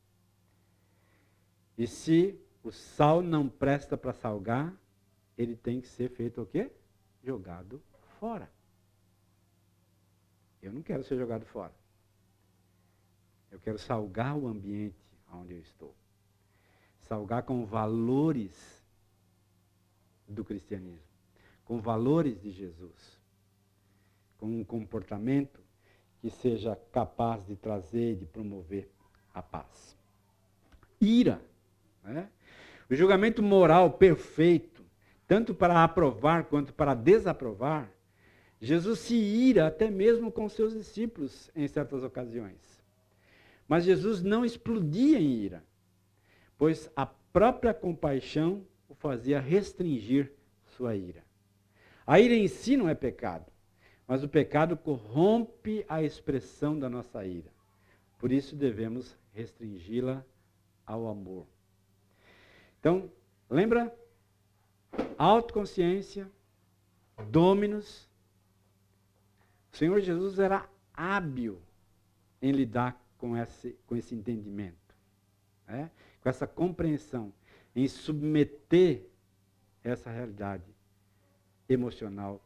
E se o sal não presta para salgar, ele tem que ser feito o quê? Jogado fora. Eu não quero ser jogado fora. Eu quero salgar o ambiente onde eu estou. Salgar com valores do cristianismo, com valores de Jesus, com um comportamento que seja capaz de trazer e de promover a paz. Ira, né? O julgamento moral perfeito, tanto para aprovar quanto para desaprovar, Jesus se ira até mesmo com seus discípulos em certas ocasiões. Mas Jesus não explodia em ira, pois a própria compaixão o fazia restringir sua ira. A ira em si não é pecado, mas o pecado corrompe a expressão da nossa ira. Por isso devemos restringi-la ao amor. Então, lembra? Autoconsciência, dominus. O Senhor Jesus era hábil em lidar com esse entendimento, né? Com essa compreensão, em submeter essa realidade emocional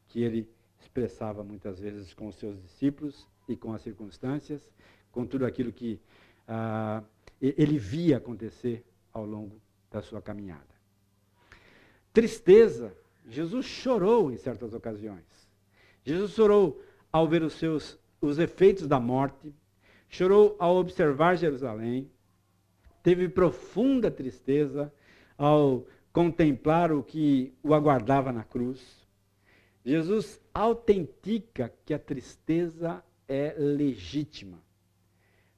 que ele expressava muitas vezes com os seus discípulos e com as circunstâncias, com tudo aquilo que ele via acontecer ao longo da sua caminhada. Tristeza, Jesus chorou em certas ocasiões. Jesus chorou ao ver os efeitos da morte, chorou ao observar Jerusalém, teve profunda tristeza ao contemplar o que o aguardava na cruz. Jesus autentica que a tristeza é legítima.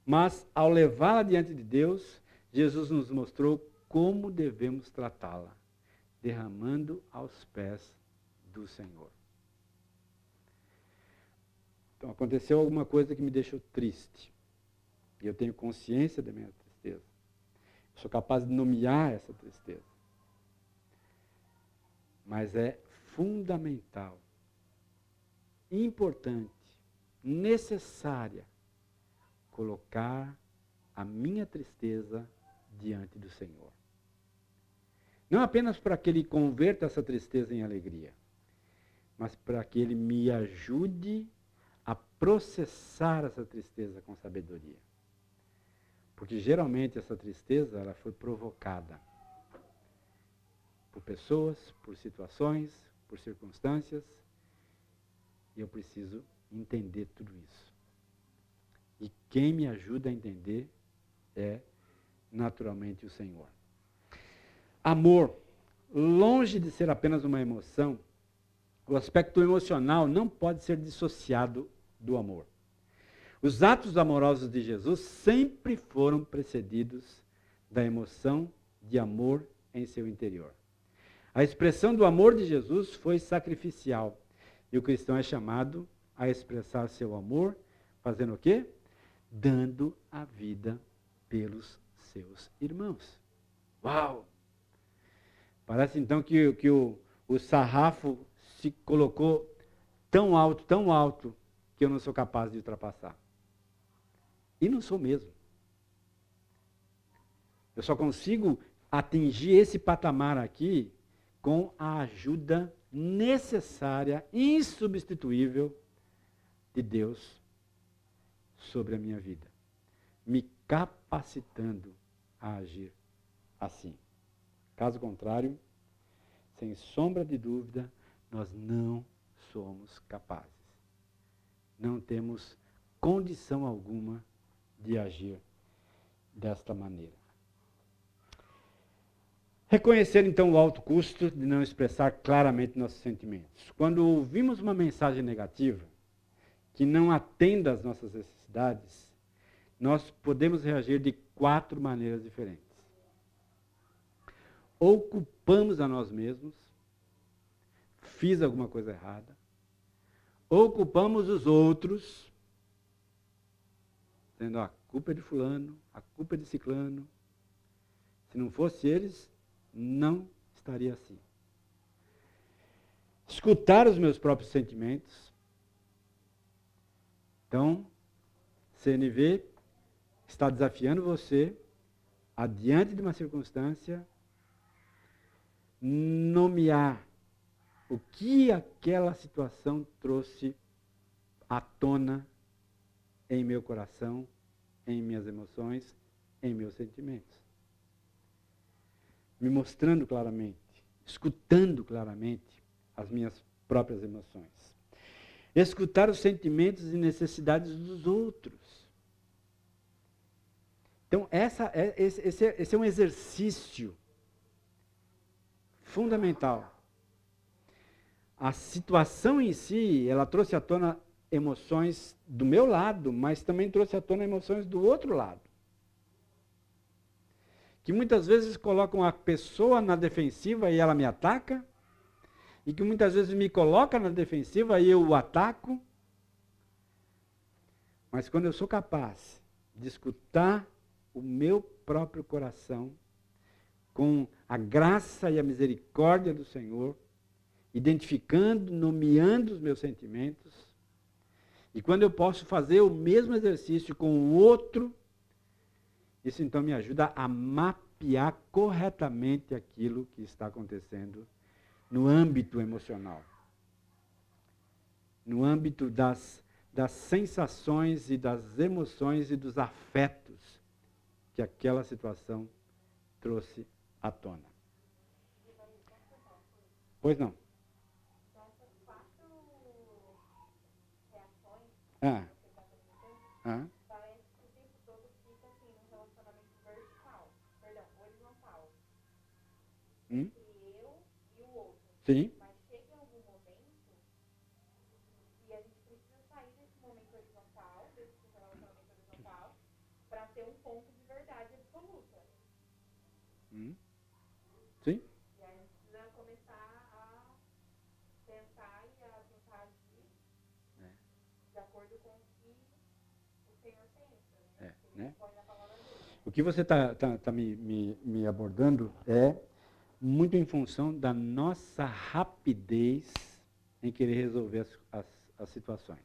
Mas, ao levá-la diante de Deus, Jesus nos mostrou como devemos tratá-la, derramando aos pés do Senhor. Então, aconteceu alguma coisa que me deixou triste. E eu tenho consciência da minha tristeza. Eu sou capaz de nomear essa tristeza. Mas é fundamental, importante, necessária, colocar a minha tristeza diante do Senhor. Não apenas para que Ele converta essa tristeza em alegria, mas para que Ele me ajude a processar essa tristeza com sabedoria. Porque geralmente essa tristeza ela foi provocada por pessoas, por situações, por circunstâncias, e eu preciso entender tudo isso. E quem me ajuda a entender é naturalmente o Senhor. Amor, longe de ser apenas uma emoção, o aspecto emocional não pode ser dissociado do amor. Os atos amorosos de Jesus sempre foram precedidos da emoção de amor em seu interior. A expressão do amor de Jesus foi sacrificial. E o cristão é chamado a expressar seu amor, fazendo o quê? Dando a vida pelos seus irmãos. Uau! Parece então que o sarrafo se colocou tão alto, que eu não sou capaz de ultrapassar. E não sou mesmo. Eu só consigo atingir esse patamar aqui com a ajuda necessária, insubstituível de Deus sobre a minha vida, me capacitando a agir assim. Caso contrário, sem sombra de dúvida, nós não somos capazes. Não temos condição alguma de agir desta maneira. Reconhecer, então, o alto custo de não expressar claramente nossos sentimentos. Quando ouvimos uma mensagem negativa, que não atenda às nossas necessidades, nós podemos reagir de 4 maneiras diferentes. Ou culpamos a nós mesmos, fiz alguma coisa errada, ou culpamos os outros, dizendo, a culpa é de fulano, a culpa é de ciclano. Se não fosse eles, não estaria assim. Escutar os meus próprios sentimentos. Então, CNV está desafiando você, adiante de uma circunstância, nomear o que aquela situação trouxe à tona em meu coração, em minhas emoções, em meus sentimentos. Me mostrando claramente, escutando claramente as minhas próprias emoções. Escutar os sentimentos e necessidades dos outros. Então, esse é um exercício fundamental. A situação em si, ela trouxe à tona emoções do meu lado, mas também trouxe à tona emoções do outro lado. Que muitas vezes colocam a pessoa na defensiva e ela me ataca, e que muitas vezes me coloca na defensiva e eu o ataco. Mas quando eu sou capaz de escutar o meu próprio coração, com a graça e a misericórdia do Senhor, identificando, nomeando os meus sentimentos, e quando eu posso fazer o mesmo exercício com o outro, isso então me ajuda a mapear corretamente aquilo que está acontecendo no âmbito emocional. No âmbito das sensações e das emoções e dos afetos que aquela situação trouxe à tona. Pois não. Então, essas 4 reações Ah. que você está comentando, Ah. parece que o tempo todo fica assim, num relacionamento vertical. Perdão, horizontal. Hum? E Sim. Mas chega em algum momento e a gente precisa sair desse momento horizontal, desse relacionamento horizontal, para ter um ponto de verdade absoluta. Sim. E aí a gente precisa começar a pensar e a tentar agir de acordo com o que o Senhor pensa, né? Põe na palavra dele. O que você está me abordando é muito em função da nossa rapidez em querer resolver as situações.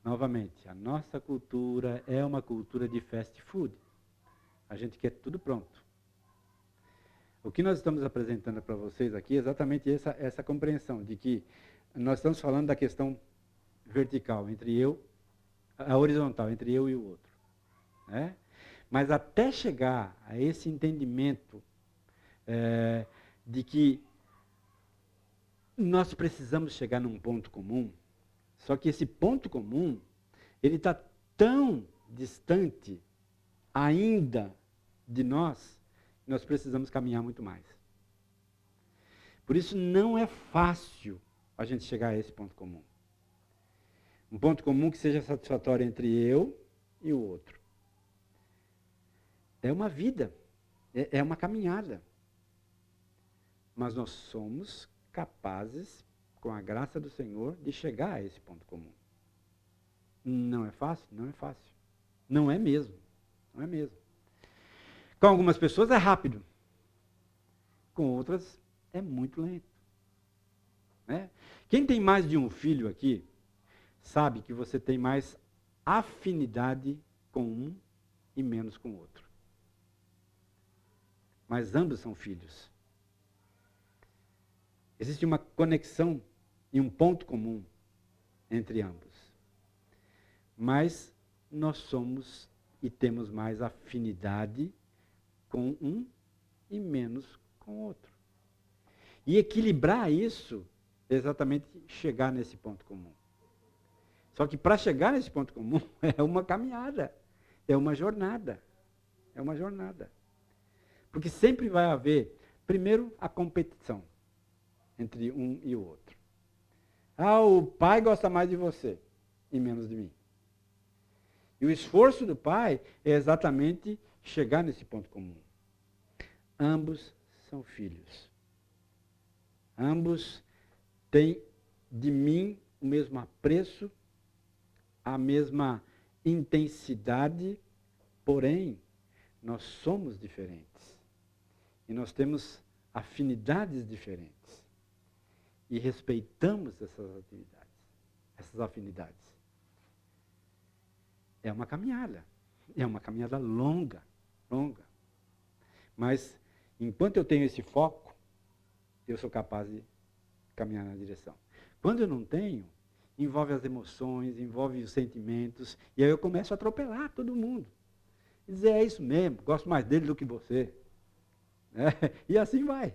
Novamente, a nossa cultura é uma cultura de fast food. A gente quer tudo pronto. O que nós estamos apresentando para vocês aqui é exatamente essa compreensão de que nós estamos falando da questão vertical, a horizontal, entre eu e o outro. Né? Mas até chegar a esse entendimento de que nós precisamos chegar num ponto comum, só que esse ponto comum, ele está tão distante ainda de nós precisamos caminhar muito mais. Por isso não é fácil a gente chegar a esse ponto comum. Um ponto comum que seja satisfatório entre eu e o outro. É uma vida, é uma caminhada. Mas nós somos capazes, com a graça do Senhor, de chegar a esse ponto comum. Não é fácil? Não é fácil. Não é mesmo. Não é mesmo. Com algumas pessoas é rápido. Com outras é muito lento. Né? Quem tem mais de um filho aqui, sabe que você tem mais afinidade com um e menos com o outro. Mas ambos são filhos. Existe uma conexão e um ponto comum entre ambos. Mas nós somos e temos mais afinidade com um e menos com o outro. E equilibrar isso é exatamente chegar nesse ponto comum. Só que para chegar nesse ponto comum é uma caminhada, é uma jornada. É uma jornada. Porque sempre vai haver, primeiro, a competição entre um e o outro. O pai gosta mais de você e menos de mim. E o esforço do pai é exatamente chegar nesse ponto comum. Ambos são filhos. Ambos têm de mim o mesmo apreço, a mesma intensidade, porém, nós somos diferentes. E nós temos afinidades diferentes. E respeitamos essas afinidades. É uma caminhada longa. Mas, enquanto eu tenho esse foco, eu sou capaz de caminhar na direção. Quando eu não tenho, envolve as emoções, envolve os sentimentos, e aí eu começo a atropelar todo mundo. E dizer, é isso mesmo, gosto mais dele do que você. E assim vai.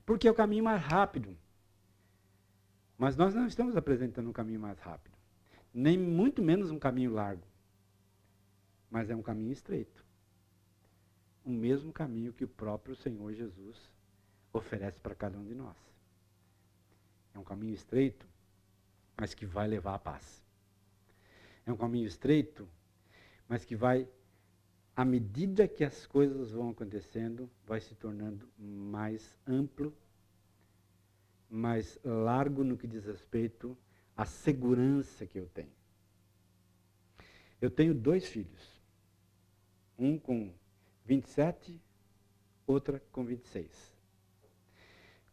Porque é o caminho mais rápido. Mas nós não estamos apresentando um caminho mais rápido. Nem muito menos um caminho largo. Mas é um caminho estreito. O mesmo caminho que o próprio Senhor Jesus oferece para cada um de nós. É um caminho estreito, mas que vai levar à paz. É um caminho estreito, mas que vai, à medida que as coisas vão acontecendo, vai se tornando mais amplo, mais largo no que diz respeito à segurança que eu tenho. Eu tenho 2 filhos. Um com 27, outra com 26.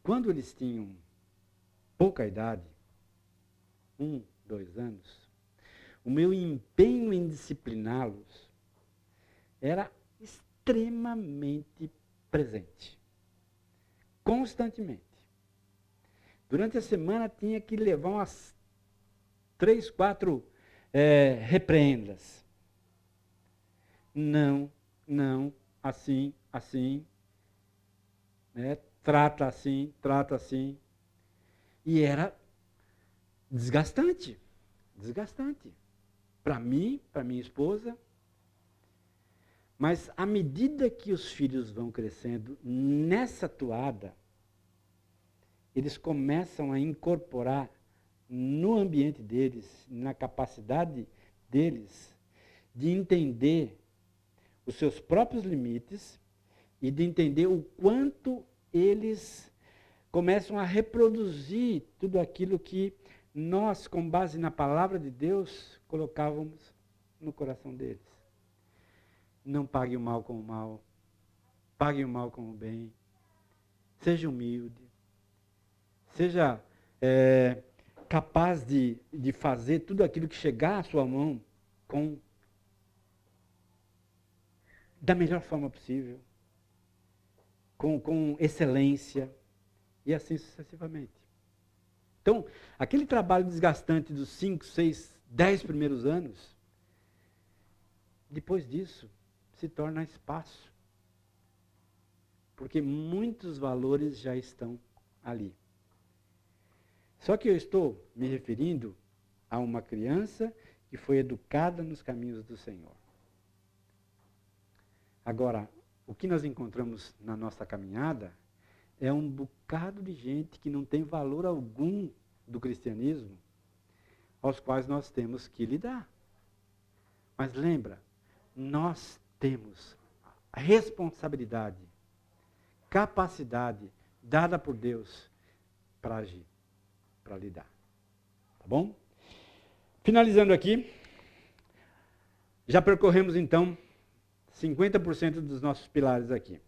Quando eles tinham pouca idade, 1, 2 anos, o meu empenho em discipliná-los era extremamente presente. Constantemente. Durante a semana tinha que levar umas 3, 4 repreendas. Não, assim, trata assim. E era desgastante. Para mim, para minha esposa. Mas à medida que os filhos vão crescendo, nessa toada, eles começam a incorporar no ambiente deles, na capacidade deles, de entender os seus próprios limites e de entender o quanto eles começam a reproduzir tudo aquilo que nós, com base na palavra de Deus, colocávamos no coração deles. Não pague o mal com o mal, pague o mal com o bem, seja humilde, seja capaz de fazer tudo aquilo que chegar à sua mão da melhor forma possível, com excelência, e assim sucessivamente. Então, aquele trabalho desgastante dos 5, 6, 10 primeiros anos, depois disso, se torna espaço. Porque muitos valores já estão ali. Só que eu estou me referindo a uma criança que foi educada nos caminhos do Senhor. Agora, o que nós encontramos na nossa caminhada é um bocado de gente que não tem valor algum do cristianismo, aos quais nós temos que lidar. Mas lembra, nós temos a responsabilidade, capacidade dada por Deus para agir, para lidar. Tá bom? Finalizando aqui, já percorremos então 50% dos nossos pilares aqui.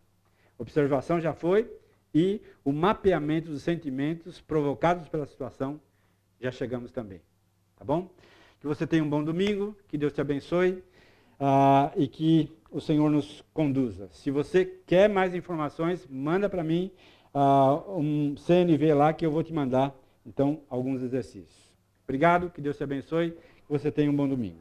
Observação já foi, e o mapeamento dos sentimentos provocados pela situação, já chegamos também. Tá bom? Que você tenha um bom domingo, que Deus te abençoe, e que o Senhor nos conduza. Se você quer mais informações, manda para mim um CNV lá que eu vou te mandar, então, alguns exercícios. Obrigado, que Deus te abençoe, que você tenha um bom domingo.